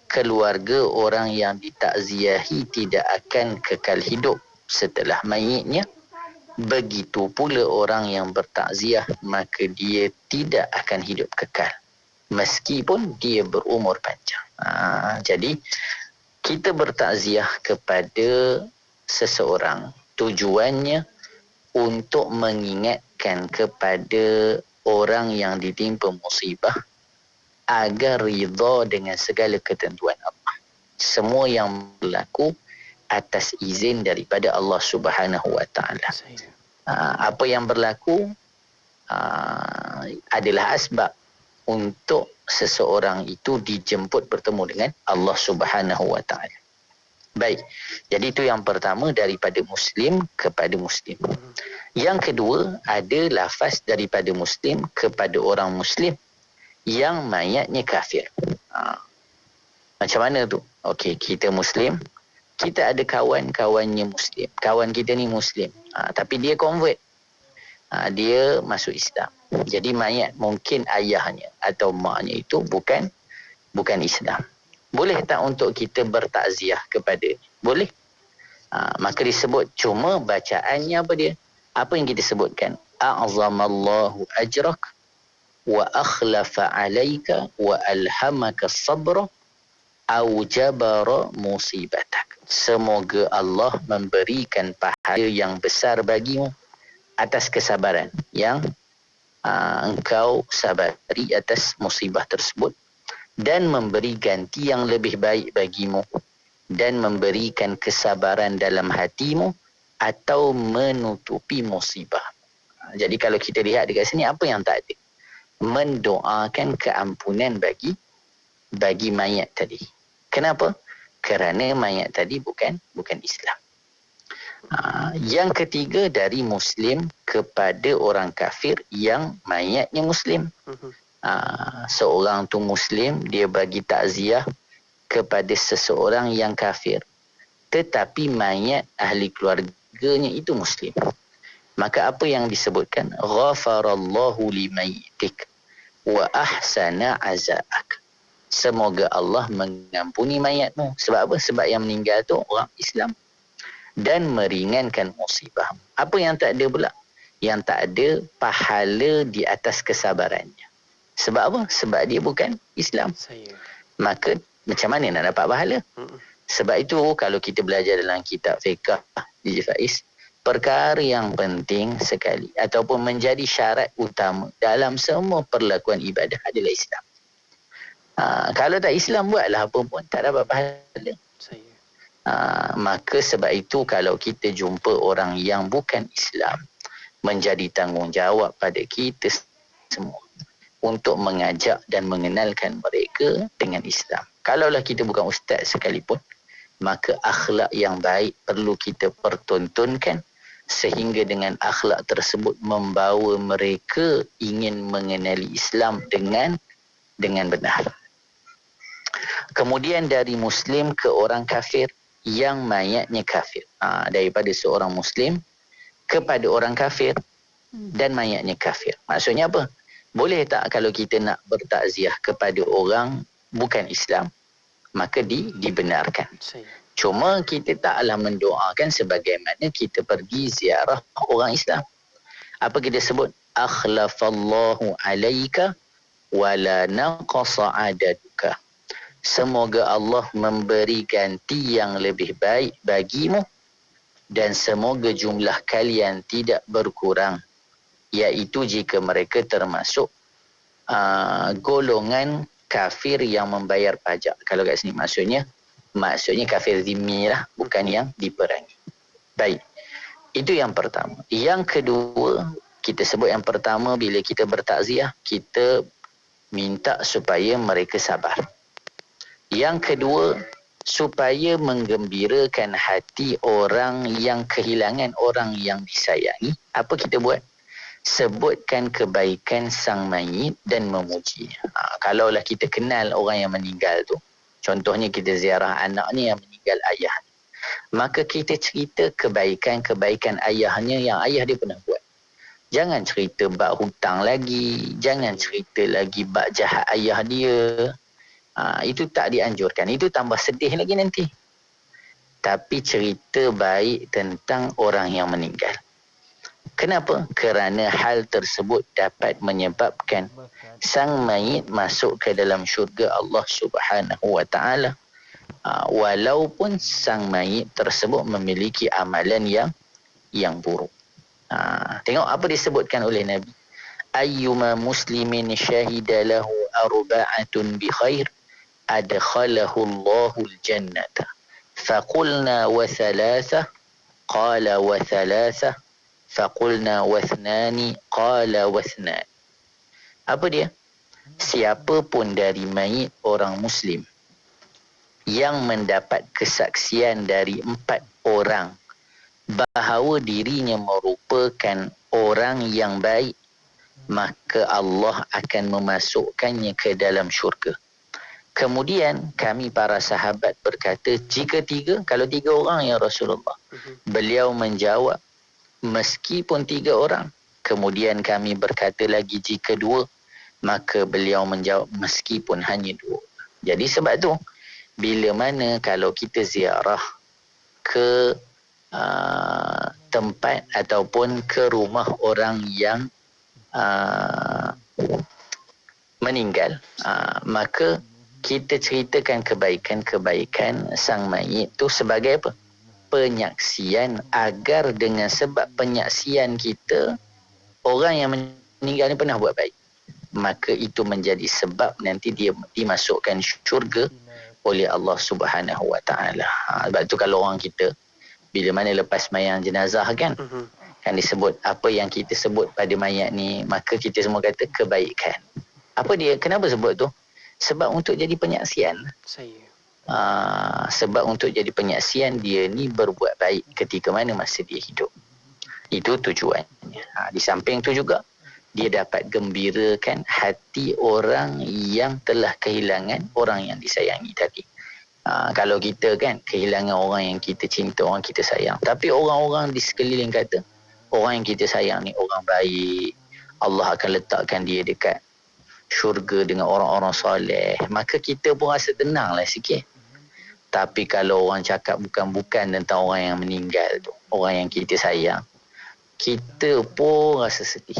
Keluarga orang yang ditakziahi tidak akan kekal hidup setelah mayitnya. Begitu pula orang yang bertakziah, maka dia tidak akan hidup kekal meskipun dia berumur panjang. Jadi kita bertakziah kepada seseorang tujuannya untuk mengingatkan kepada orang yang ditimpa musibah agar ridha dengan segala ketentuan Allah. Semua yang berlaku atas izin daripada Allah Subhanahu wa taala. Apa yang berlaku adalah asbab untuk seseorang itu dijemput bertemu dengan Allah Subhanahu wa taala. Baik. Jadi itu yang pertama daripada Muslim kepada Muslim. Yang kedua ada lafaz daripada Muslim kepada orang Muslim yang mayatnya kafir. Macam mana tu? Okey, kita Muslim, kita ada kawan-kawannya Muslim. Kawan kita ni Muslim. Tapi dia convert. Dia masuk Islam. Jadi mayat mungkin ayahnya atau maknya itu bukan Islam. Boleh tak untuk kita bertakziah kepada dia? Boleh. Maka disebut, cuma bacaannya apa dia? Apa yang kita sebutkan? A'zamallahu ajrak wa akhlafa alaika wa alhamaka sabra aujabara musibatak. Semoga Allah memberikan pahala yang besar bagimu atas kesabaran yang engkau sabari atas musibah tersebut dan memberi ganti yang lebih baik bagimu dan memberikan kesabaran dalam hatimu atau menutupi musibah. Jadi kalau kita lihat dekat sini, apa yang tak ada? Mendoakan keampunan bagi mayat tadi. Kenapa? Kerana mayat tadi bukan Islam. Yang ketiga, dari Muslim kepada orang kafir yang mayatnya Muslim. Seorang tu Muslim, dia bagi takziah kepada seseorang yang kafir, tetapi mayat ahli keluarganya itu Muslim. Maka apa yang disebutkan? Ghafarallahu limayyitik wa ahsana azaak. Semoga Allah mengampuni mayatmu. Sebab apa? Sebab yang meninggal tu orang Islam. Dan meringankan musibah. Apa yang tak ada pula? Yang tak ada pahala di atas kesabarannya. Sebab apa? Sebab dia bukan Islam. Maka macam mana nak dapat pahala? Sebab itu kalau kita belajar dalam kitab fiqh di Faiz, perkara yang penting sekali ataupun menjadi syarat utama dalam semua perlakuan ibadah adalah Islam. Kalau tak Islam, buatlah apa pun tak dapat pahala. Maka sebab itu kalau kita jumpa orang yang bukan Islam, menjadi tanggungjawab pada kita semua untuk mengajak dan mengenalkan mereka dengan Islam. Kalaulah kita bukan ustaz sekalipun, maka akhlak yang baik perlu kita pertontonkan sehingga dengan akhlak tersebut membawa mereka ingin mengenali Islam dengan benar. Kemudian dari Muslim ke orang kafir yang mayatnya kafir. Daripada seorang Muslim kepada orang kafir dan mayatnya kafir. Maksudnya apa? Boleh tak kalau kita nak bertakziah kepada orang bukan Islam, maka dibenarkan. Cuma kita taklah mendoakan sebagaimana kita pergi ziarah orang Islam. Apa kita sebut? Akhlafallahu alaika wala naqasa adaduka. Semoga Allah memberi ganti yang lebih baik bagimu dan semoga jumlah kalian tidak berkurang, iaitu jika mereka termasuk golongan kafir yang membayar pajak. Kalau kat sini maksudnya kafir zimmi lah, bukan yang diperangi. Baik, itu yang pertama. Yang kedua, kita sebut yang pertama, bila kita bertakziah, kita minta supaya mereka sabar. Yang kedua, supaya menggembirakan hati orang yang kehilangan orang yang disayangi. Apa kita buat? Sebutkan kebaikan sang mayit dan memuji. Kalaulah kita kenal orang yang meninggal tu, contohnya kita ziarah anaknya yang meninggal ayah, maka kita cerita kebaikan-kebaikan ayahnya yang ayah dia pernah buat. Jangan cerita bab hutang lagi, jangan cerita lagi bab jahat ayah dia. Itu tak dianjurkan. Itu tambah sedih lagi nanti. Tapi cerita baik tentang orang yang meninggal. Kenapa? Kerana hal tersebut dapat menyebabkan sang mayit masuk ke dalam syurga Allah Subhanahu wa taala. Walaupun sang mayit tersebut memiliki amalan yang buruk. Tengok apa disebutkan oleh Nabi. Ayyuma muslimin syahida lahu arba'atun bi khair adkhalahu Allahul jannata. Faqulna wa thalatha qala wa thalatha faqulna wa thnani qala wa thnan. Apa dia? Siapa pun dari mayit orang Muslim yang mendapat kesaksian dari 4 orang bahawa dirinya merupakan orang yang baik, maka Allah akan memasukkannya ke dalam syurga. Kemudian kami para sahabat berkata, jika 3, kalau 3 orang ya Rasulullah. Beliau menjawab, meskipun 3 orang. Kemudian kami berkata lagi, jika 2, maka beliau menjawab, meskipun hanya 2. Jadi sebab tu, bila mana kalau kita ziarah ke tempat ataupun ke rumah orang yang meninggal, maka kita ceritakan kebaikan-kebaikan sang mayit tu sebagai apa? Penyaksian, agar dengan sebab penyaksian kita, orang yang meninggal ni pernah buat baik, maka itu menjadi sebab nanti dia dimasukkan syurga oleh Allah Subhanahu Wa Taala. Sebab tu kalau orang kita bila mana lepas mayang jenazah kan, kan disebut apa yang kita sebut pada mayat ni, maka kita semua kata kebaikan. Apa dia? Kenapa sebut tu? Sebab untuk jadi penyaksian. Sebab untuk jadi penyaksian dia ni berbuat baik ketika mana masa dia hidup. Itu tujuannya. Di samping tu juga dia dapat gembirakan hati orang yang telah kehilangan orang yang disayangi tadi. Kalau kita kan kehilangan orang yang kita cinta, orang kita sayang, tapi orang-orang di sekeliling kata orang yang kita sayang ni orang baik, Allah akan letakkan dia dekat syurga dengan orang-orang soleh, maka kita pun rasa tenang lah sikit. Tapi kalau orang cakap bukan-bukan tentang orang yang meninggal tu, orang yang kita sayang, kita pun rasa sedih.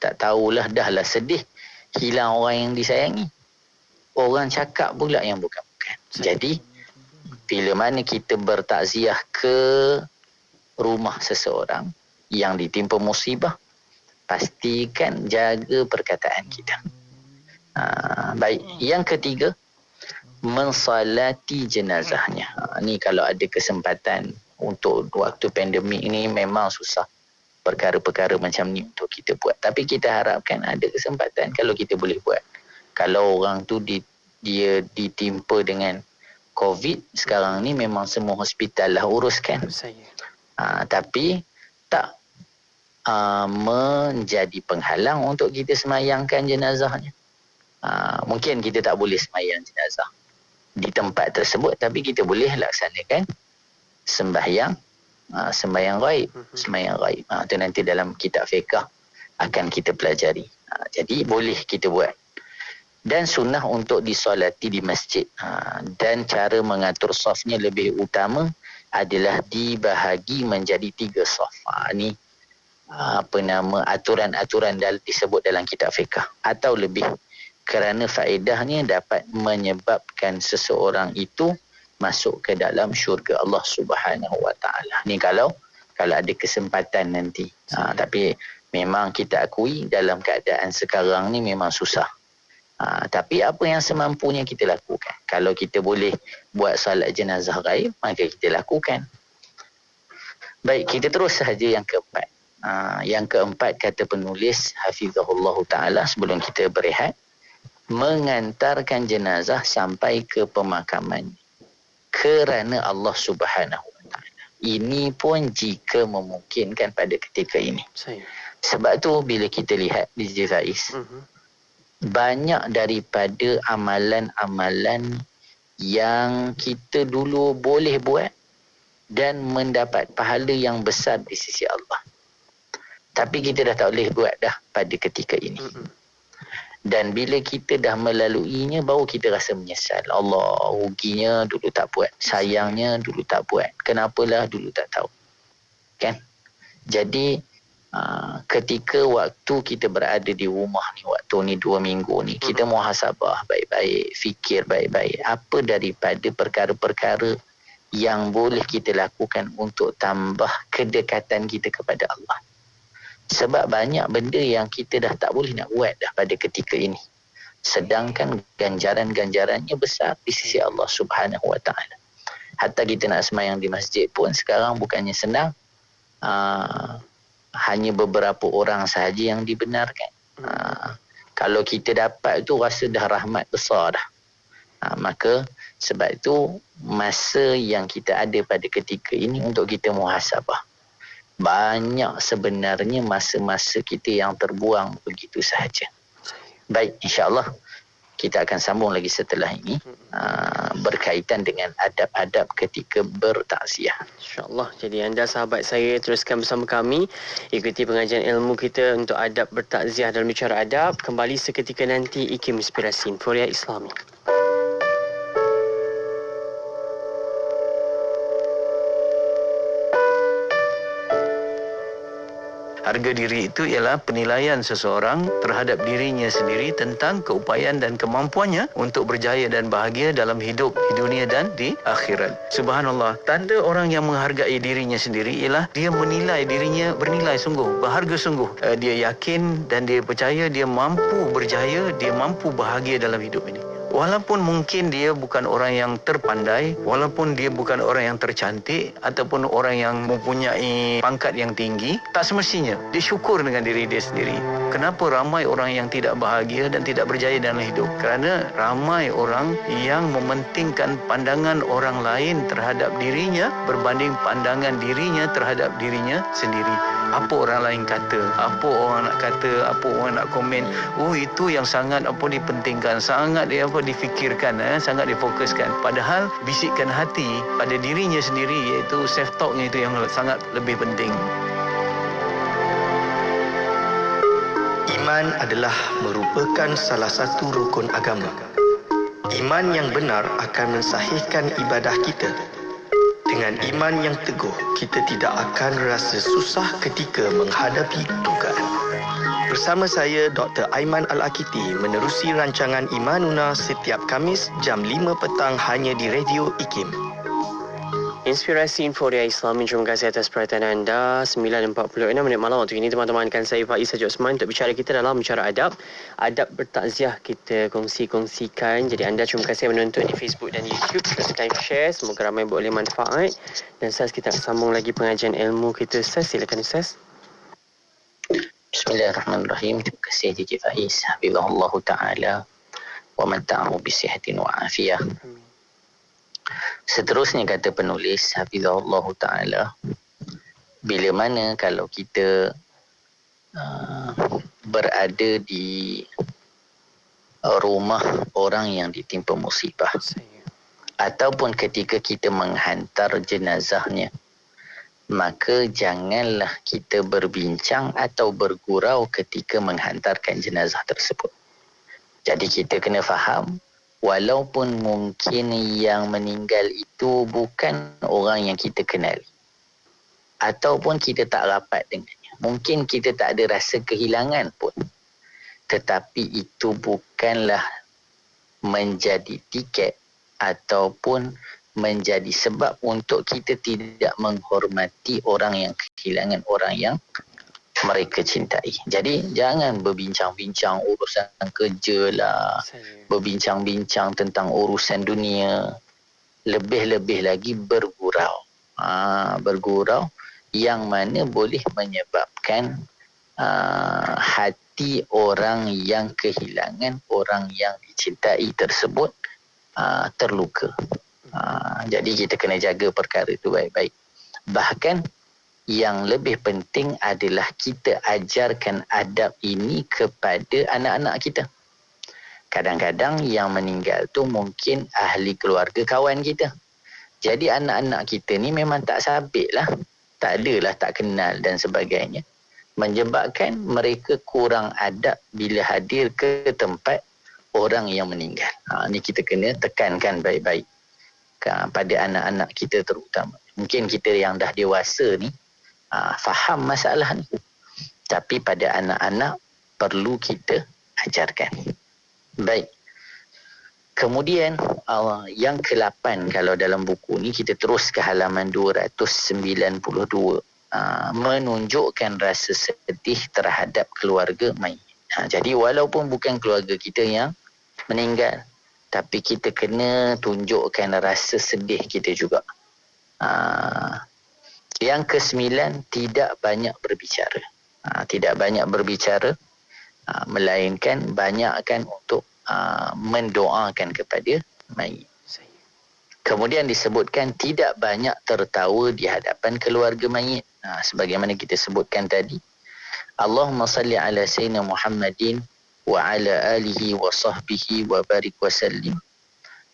Tak tahulah, dah lah sedih hilang orang yang disayangi, orang cakap pula yang bukan-bukan. Jadi bila mana kita bertakziah ke rumah seseorang yang ditimpa musibah, pastikan jaga perkataan kita. Baik, yang ketiga, mensalati jenazahnya. Ni kalau ada kesempatan untuk waktu pandemik ni memang susah perkara-perkara macam ni untuk kita buat. Tapi kita harapkan ada kesempatan kalau kita boleh buat. Kalau orang tu dia ditimpa dengan COVID sekarang ni, memang semua hospital lah uruskan. Tapi tak menjadi penghalang untuk kita semayangkan jenazahnya. Mungkin kita tak boleh semayang jenazah di tempat tersebut, tapi kita boleh laksanakan sembahyang ghaib. Sembahyang ghaib itu nanti dalam kitab fiqh akan kita pelajari. Jadi boleh kita buat. Dan sunnah untuk disolati di masjid. Dan cara mengatur safnya lebih utama adalah dibahagi menjadi 3 saf. Ni aturan-aturan disebut dalam kitab fiqh, atau lebih kerana faedahnya dapat menyebabkan seseorang itu masuk ke dalam syurga Allah Subhanahu Wa Taala. Ni kalau ada kesempatan nanti. Tapi memang kita akui dalam keadaan sekarang ni memang susah. Tapi apa yang semampunya kita lakukan. Kalau kita boleh buat salat jenazah ghaib, maka kita lakukan. Baik, kita terus sahaja yang keempat. Yang keempat, kata penulis hafizahullah ta'ala, sebelum kita berehat, mengantarkan jenazah sampai ke pemakaman kerana Allah Subhanahu Wa Ta'ala. Ini pun jika memungkinkan pada ketika ini. Sebab tu bila kita lihat di Faiz, banyak daripada amalan-amalan yang kita dulu boleh buat dan mendapat pahala yang besar di sisi Allah, tapi kita dah tak boleh buat dah pada ketika ini. Dan bila kita dah melaluinya, baru kita rasa menyesal. Allah, ruginya dulu tak buat, sayangnya dulu tak buat, kenapalah dulu tak tahu, kan? Jadi ketika waktu kita berada di rumah ni, waktu ni 2 minggu ni, kita muhasabah baik-baik, fikir baik-baik, apa daripada perkara-perkara yang boleh kita lakukan untuk tambah kedekatan kita kepada Allah. Sebab banyak benda yang kita dah tak boleh nak buat dah pada ketika ini, sedangkan ganjaran-ganjarannya besar di sisi Allah Subhanahu Wa Ta'ala. Hatta kita nak semayang di masjid pun sekarang bukannya senang. Hanya beberapa orang sahaja yang dibenarkan. Kalau kita dapat tu, rasa dah rahmat besar dah. Maka sebab itu masa yang kita ada pada ketika ini untuk kita muhasabah. Banyak sebenarnya masa-masa kita yang terbuang begitu sahaja. Baik, insya-Allah kita akan sambung lagi setelah ini berkaitan dengan adab-adab ketika bertakziah. InsyaAllah. Jadi anda sahabat saya teruskan bersama kami, ikuti pengajian ilmu kita untuk adab bertakziah dalam bicara adab. Kembali seketika nanti, IKIM Inspirasi Inforia Islami. Harga diri itu ialah penilaian seseorang terhadap dirinya sendiri tentang keupayaan dan kemampuannya untuk berjaya dan bahagia dalam hidup di dunia dan di akhirat. Subhanallah, tanda orang yang menghargai dirinya sendiri ialah dia menilai dirinya bernilai sungguh, berharga sungguh. Dia yakin dan dia percaya dia mampu berjaya, dia mampu bahagia dalam hidup ini. Walaupun mungkin dia bukan orang yang terpandai, walaupun dia bukan orang yang tercantik ataupun orang yang mempunyai pangkat yang tinggi, tak semestinya dia syukur dengan diri dia sendiri. Kenapa ramai orang yang tidak bahagia dan tidak berjaya dalam hidup? Kerana ramai orang yang mementingkan pandangan orang lain terhadap dirinya berbanding pandangan dirinya terhadap dirinya sendiri. Apa orang lain kata, apa orang nak kata, apa orang nak komen, itu yang sangat dipentingkan, sangat difikirkan, sangat difokuskan. Padahal bisikan hati pada dirinya sendiri, iaitu self talknya, itu yang sangat lebih penting. Iman adalah merupakan salah satu rukun agama. Iman yang benar akan mensahihkan ibadah kita. Dengan iman yang teguh, kita tidak akan rasa susah ketika menghadapi tugas. Bersama saya, Dr. Aiman Al-Akiti, menerusi rancangan Imanuna setiap Khamis jam 5 petang hanya di Radio IKIM. Inspirasi Info Ria Islami. Terima kasih atas perhatian anda. 9.46 minit malam waktu ini, teman-teman, kan saya Faiz Haji Osman untuk bicara kita dalam bicara adab. Adab bertakziah kita kongsikan. Jadi anda terima kasih menonton di Facebook dan YouTube. Teruskan share, semoga ramai boleh manfaat. Dan Ustaz, kita akan sambung lagi pengajian ilmu kita. Ustaz, silakan Ustaz. Bismillahirrahmanirrahim. Terima kasih Haji Faiz, hafizahullah ta'ala wa mata'ahu bisihatin wa afiyah. Seterusnya kata penulis, hafizahullah ta'ala, bila mana kalau kita berada di rumah orang yang ditimpa musibah, ataupun ketika kita menghantar jenazahnya, maka janganlah kita berbincang atau bergurau ketika menghantarkan jenazah tersebut. Jadi kita kena faham, walaupun mungkin yang meninggal itu bukan orang yang kita kenali, ataupun kita tak rapat dengannya, mungkin kita tak ada rasa kehilangan pun, tetapi itu bukanlah menjadi tiket ataupun menjadi sebab untuk kita tidak menghormati orang yang kehilangan orang yang mereka cintai. Jadi jangan berbincang-bincang urusan kerja lah, berbincang-bincang tentang urusan dunia, lebih-lebih lagi bergurau. Bergurau yang mana boleh menyebabkan hati orang yang kehilangan orang yang dicintai tersebut terluka. Jadi kita kena jaga perkara itu baik-baik. Bahkan yang lebih penting adalah kita ajarkan adab ini kepada anak-anak kita. Kadang-kadang yang meninggal tu mungkin ahli keluarga kawan kita. Jadi anak-anak kita ni memang tak sabit lah, tak adalah, tak kenal dan sebagainya, menyebabkan mereka kurang adab bila hadir ke tempat orang yang meninggal. Ni kita kena tekankan baik-baik pada anak-anak kita terutama. Mungkin kita yang dah dewasa ni faham masalah ni, tapi pada anak-anak perlu kita ajarkan. Baik. Kemudian yang ke-8 kalau dalam buku ni, kita terus ke halaman 292, menunjukkan rasa sedih terhadap keluarga mayit. Jadi walaupun bukan keluarga kita yang meninggal, tapi kita kena tunjukkan rasa sedih kita juga. Yang ke-9, tidak banyak berbicara. Tidak banyak berbicara, melainkan banyakkan untuk mendoakan kepada mayit. Kemudian disebutkan tidak banyak tertawa di hadapan keluarga mayit. Sebagaimana kita sebutkan tadi, Allahumma salli ala sayyidina Muhammadin wa ala alihi wa sahbihi wa barik wa sallim.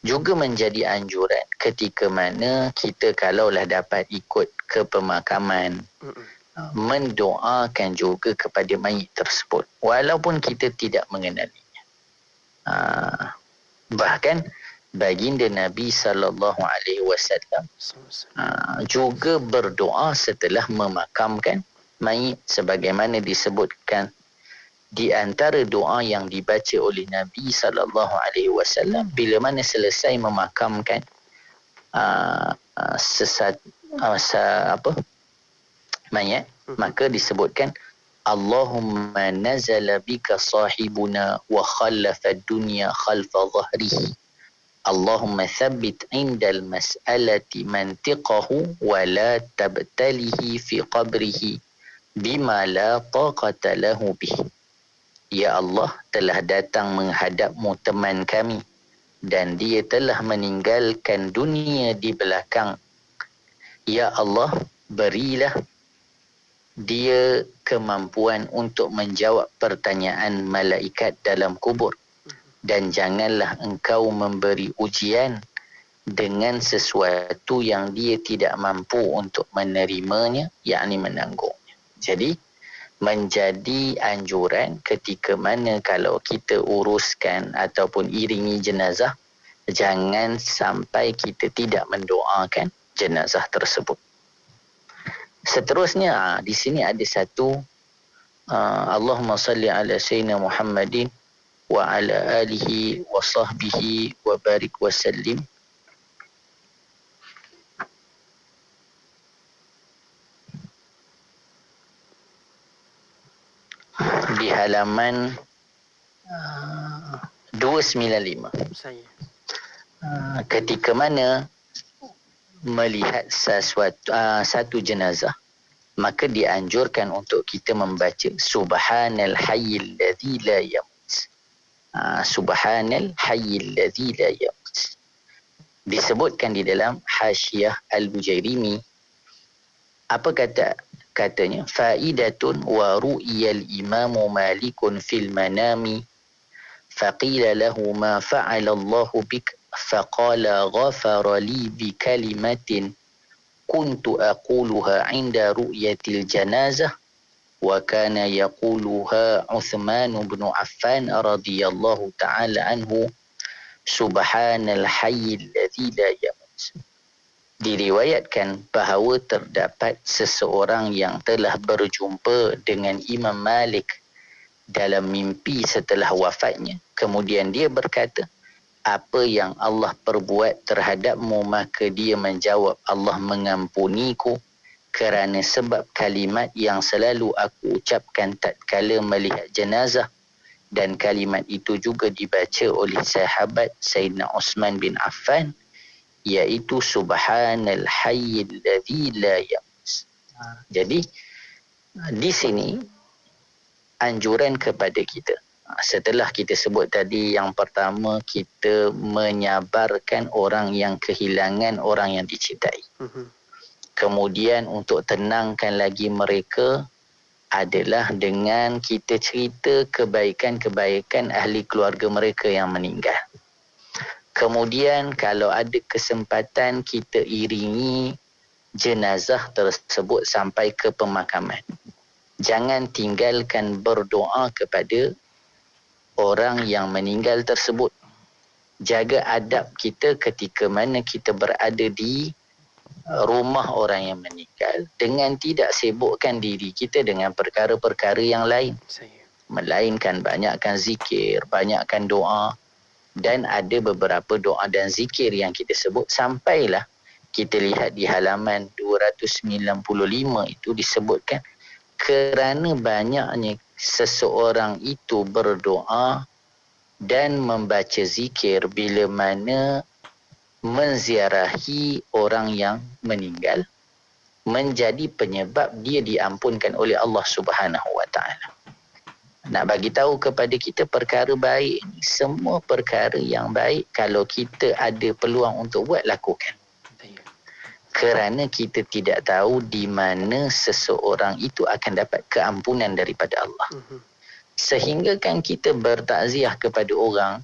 Juga menjadi anjuran ketika mana kita kalaulah dapat ikut ke pemakaman, mendoakan juga kepada mayit tersebut walaupun kita tidak mengenalinya. Bahkan baginda Nabi SAW juga berdoa setelah memakamkan mayit, sebagaimana disebutkan di antara doa yang dibaca oleh Nabi SAW bila mana selesai memakamkan mayat, maka disebutkan Allahumma nazala bika sahibuna wa khallafa dunya khalfa dhahrihi. Allahumma thabbit indal mas'alati mantiqahu wa la tabtalihi fi qabrihi bima la taqata lahu bih. Ya Allah, telah datang menghadapmu teman kami dan dia telah meninggalkan dunia di belakang. Ya Allah, berilah dia kemampuan untuk menjawab pertanyaan malaikat dalam kubur, dan janganlah engkau memberi ujian dengan sesuatu yang dia tidak mampu untuk menerimanya, yakni menanggungnya. Jadi menjadi anjuran ketika mana kalau kita uruskan ataupun iringi jenazah, jangan sampai kita tidak mendoakan jenazah tersebut. Seterusnya di sini ada satu Allahumma salli ala sayyidina Muhammadin wa ala alihi wa sahbihi wa barik wa sallim. Di halaman 295. Ketika mana melihat satu jenazah, maka dianjurkan untuk kita membaca Subhanal Hayyil Ladzi la yamut. Subhanal Hayyil Ladzi la yamut. Disebutkan di dalam Hasyiah Al-Bujairimi, apa katanya? Faidatun wa ru'iyal imamu malikun fil manami faqila lahu ma fa'ala Allahu bik فقال غفر لي بكلمة كنت أقولها عند رؤية الجنازة وكان يقولها عثمان بن عفان رضي الله تعالى عنه سبحان الحي الذي لا يموت. Diriwayatkan bahawa terdapat seseorang yang telah berjumpa dengan Imam Malik dalam mimpi setelah wafatnya. Kemudian dia berkata, apa yang Allah perbuat terhadapmu, maka dia menjawab, Allah mengampuniku kerana sebab kalimat yang selalu aku ucapkan tatkala melihat jenazah, dan kalimat itu juga dibaca oleh sahabat Sayyidina Uthman bin Affan, iaitu Subhanal Hayyil Ladzi la yamut. Jadi di sini anjuran kepada kita, setelah kita sebut tadi, yang pertama kita menyabarkan orang yang kehilangan orang yang dicintai. Kemudian untuk tenangkan lagi mereka adalah dengan kita cerita kebaikan-kebaikan ahli keluarga mereka yang meninggal. Kemudian kalau ada kesempatan kita iringi jenazah tersebut sampai ke pemakaman. Jangan tinggalkan berdoa kepada orang yang meninggal tersebut. Jaga adab kita ketika mana kita berada di rumah orang yang meninggal, dengan tidak sibukkan diri kita dengan perkara-perkara yang lain. Melainkan banyakkan zikir, banyakkan doa, dan ada beberapa doa dan zikir yang kita sebut sampailah kita lihat di halaman 295 itu disebutkan kerana banyaknya seseorang itu berdoa dan membaca zikir bila mana menziarahi orang yang meninggal, menjadi penyebab dia diampunkan oleh Allah Subhanahu wa taala. Nak bagi tahu kepada kita perkara baik ni, semua perkara yang baik kalau kita ada peluang untuk buat, lakukan. Kerana kita tidak tahu di mana seseorang itu akan dapat keampunan daripada Allah. Sehingga kan kita bertakziah kepada orang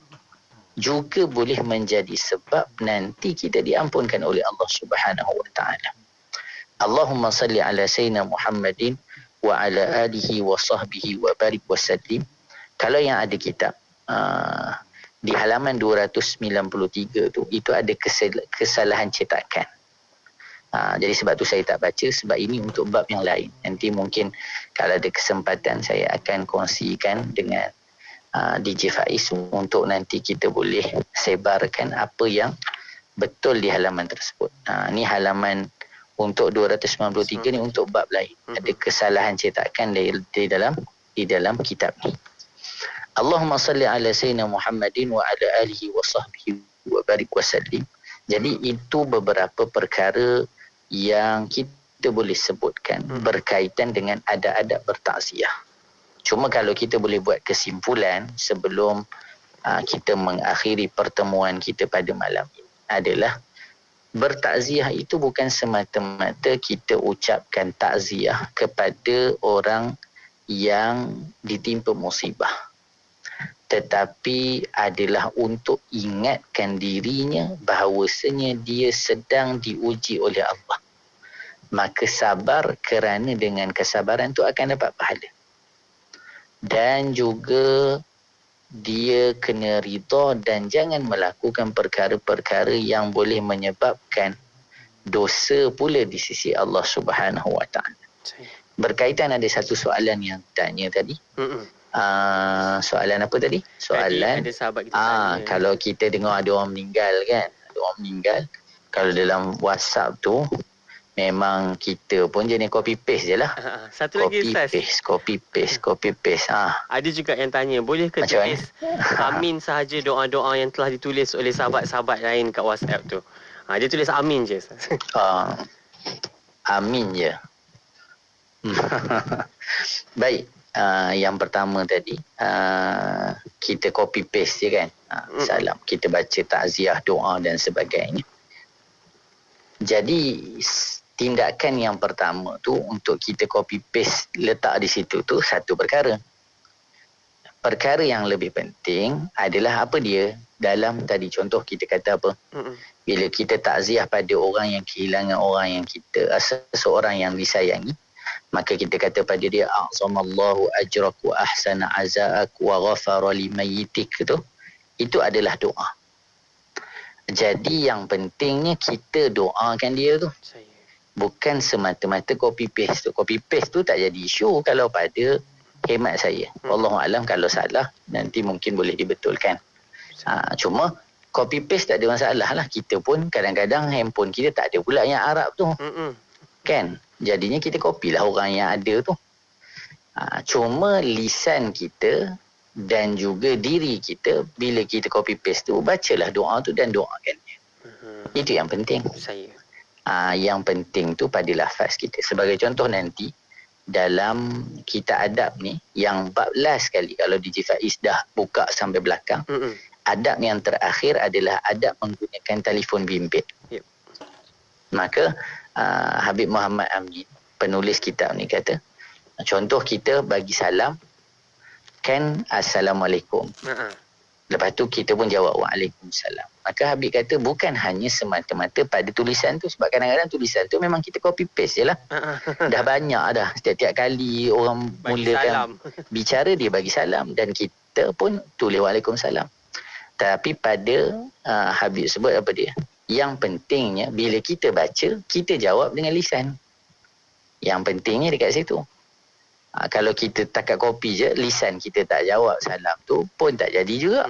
juga boleh menjadi sebab nanti kita diampunkan oleh Allah Subhanahu wa taala. Allahumma salli ala sayyidina Muhammadin wa ala alihi wa sahbihi wa barik wa sallim. Kalau yang ada kitab di halaman 293 tu, itu ada kesalahan cetakan. Jadi sebab tu saya tak baca, sebab ini untuk bab yang lain. Nanti mungkin kalau ada kesempatan saya akan kongsikan dengan DJ Faiz untuk nanti kita boleh sebarkan apa yang betul di halaman tersebut. Ini halaman Untuk 293 ni untuk bab lain. Ada kesalahan cetakan di dalam kitab ni. Allahumma salli ala sayyidina Muhammadin wa ala alihi wa sahbihi wa barik wa sallim. Jadi itu beberapa perkara yang kita boleh sebutkan berkaitan dengan adab-adab bertakziah. Cuma kalau kita boleh buat kesimpulan sebelum kita mengakhiri pertemuan kita pada malam ini adalah bertakziah itu bukan semata-mata kita ucapkan takziah kepada orang yang ditimpa musibah, tetapi adalah untuk ingatkan dirinya bahawasanya dia sedang diuji oleh Allah. Maka sabar kerana dengan kesabaran itu akan dapat pahala. Dan juga dia kena rida dan jangan melakukan perkara-perkara yang boleh menyebabkan dosa pula di sisi Allah Subhanahu Wa Taala. Berkaitan ada satu soalan yang tanya tadi. Soalan apa tadi? Soalan tadi ada sahabat kita tanya. Kalau kita dengar ada orang meninggal kan, ada orang meninggal, kalau dalam WhatsApp tu memang kita pun jenis copy paste je lah. Satu lagi Ustaz. Copy paste. Ada juga yang tanya, boleh ke tulis amin sahaja doa-doa yang telah ditulis oleh sahabat-sahabat lain kat WhatsApp tu? Dia tulis amin je. Amin je. Baik. Yang pertama tadi kita copy paste je kan. Salam. Kita baca takziah, doa dan sebagainya. Jadi tindakan yang pertama tu untuk kita copy paste letak di situ tu satu perkara. Perkara yang lebih penting adalah apa dia? Dalam tadi contoh kita kata apa? Bila kita takziah pada orang yang kehilangan orang yang kita, seseorang yang disayangi, maka kita kata pada dia a'zamallahu ajrak wa ahsana azaak wa ghafara limayyitik tu. Itu adalah doa. Jadi yang pentingnya kita doakan dia tu. Bukan semata-mata copy paste tu. Copy paste tu tak jadi isu kalau pada hemat saya. Wallahualam kalau salah nanti mungkin boleh dibetulkan. Cuma copy paste tak ada masalah lah. Kita pun kadang-kadang handphone kita tak ada pula yang Arab tu. Kan? Jadinya kita copy lah orang yang ada tu. Cuma lisan kita dan juga diri kita bila kita copy paste tu, bacalah doa tu dan doakan dia. Itu yang penting. Yang penting tu pada lafaz kita. Sebagai contoh nanti dalam kitab adab ni yang bab last sekali kalau DJ Faiz dah buka sampai belakang, adab yang terakhir adalah adab menggunakan telefon bimbit. Maka Habib Muhammad Amin, penulis kitab ni kata, contoh kita bagi salam kan Assalamualaikum. Lepas tu kita pun jawab Waalaikumsalam. Maka Habib kata bukan hanya semata-mata pada tulisan tu, sebab kadang-kadang tulisan tu memang kita copy paste je lah. Dah banyak dah. Setiap kali orang bagi mulakan salam, bicara dia bagi salam dan kita pun tulis Waalaikumsalam. Tapi pada Habib sebut apa dia? Yang pentingnya bila kita baca, kita jawab dengan lisan. Yang pentingnya dekat situ. Kalau kita takat kopi je, lisan kita tak jawab salam tu pun tak jadi juga.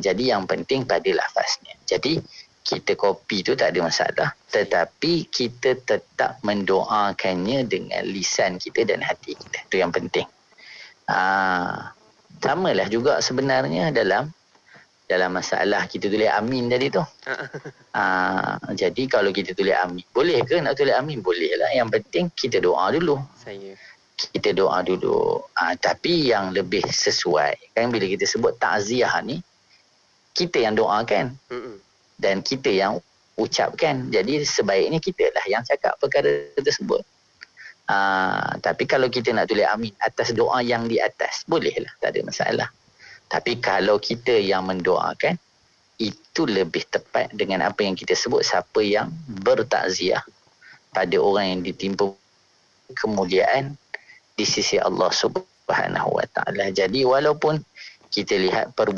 Jadi yang penting pada lafaznya. Jadi kita kopi tu tak ada masalah, tetapi kita tetap mendoakannya dengan lisan kita dan hati kita. Itu yang penting. Samalah juga sebenarnya dalam masalah kita tulis amin tadi tu. Jadi kalau kita tulis amin, boleh ke nak tulis amin? Boleh lah. Yang penting kita doa dulu. Kita doa dulu. Tapi yang lebih sesuai kan bila kita sebut takziah ni, kita yang doakan dan kita yang ucapkan. Jadi sebaiknya kita lah yang cakap perkara tersebut. Tapi kalau kita nak tulis amin atas doa yang di atas, bolehlah, tak ada masalah. Tapi kalau kita yang mendoakan, itu lebih tepat dengan apa yang kita sebut, siapa yang bertakziah pada orang yang ditimpa kemuliaan di sisi Allah Subhanahu Wa Taala. Jadi walaupun kita lihat perbuatan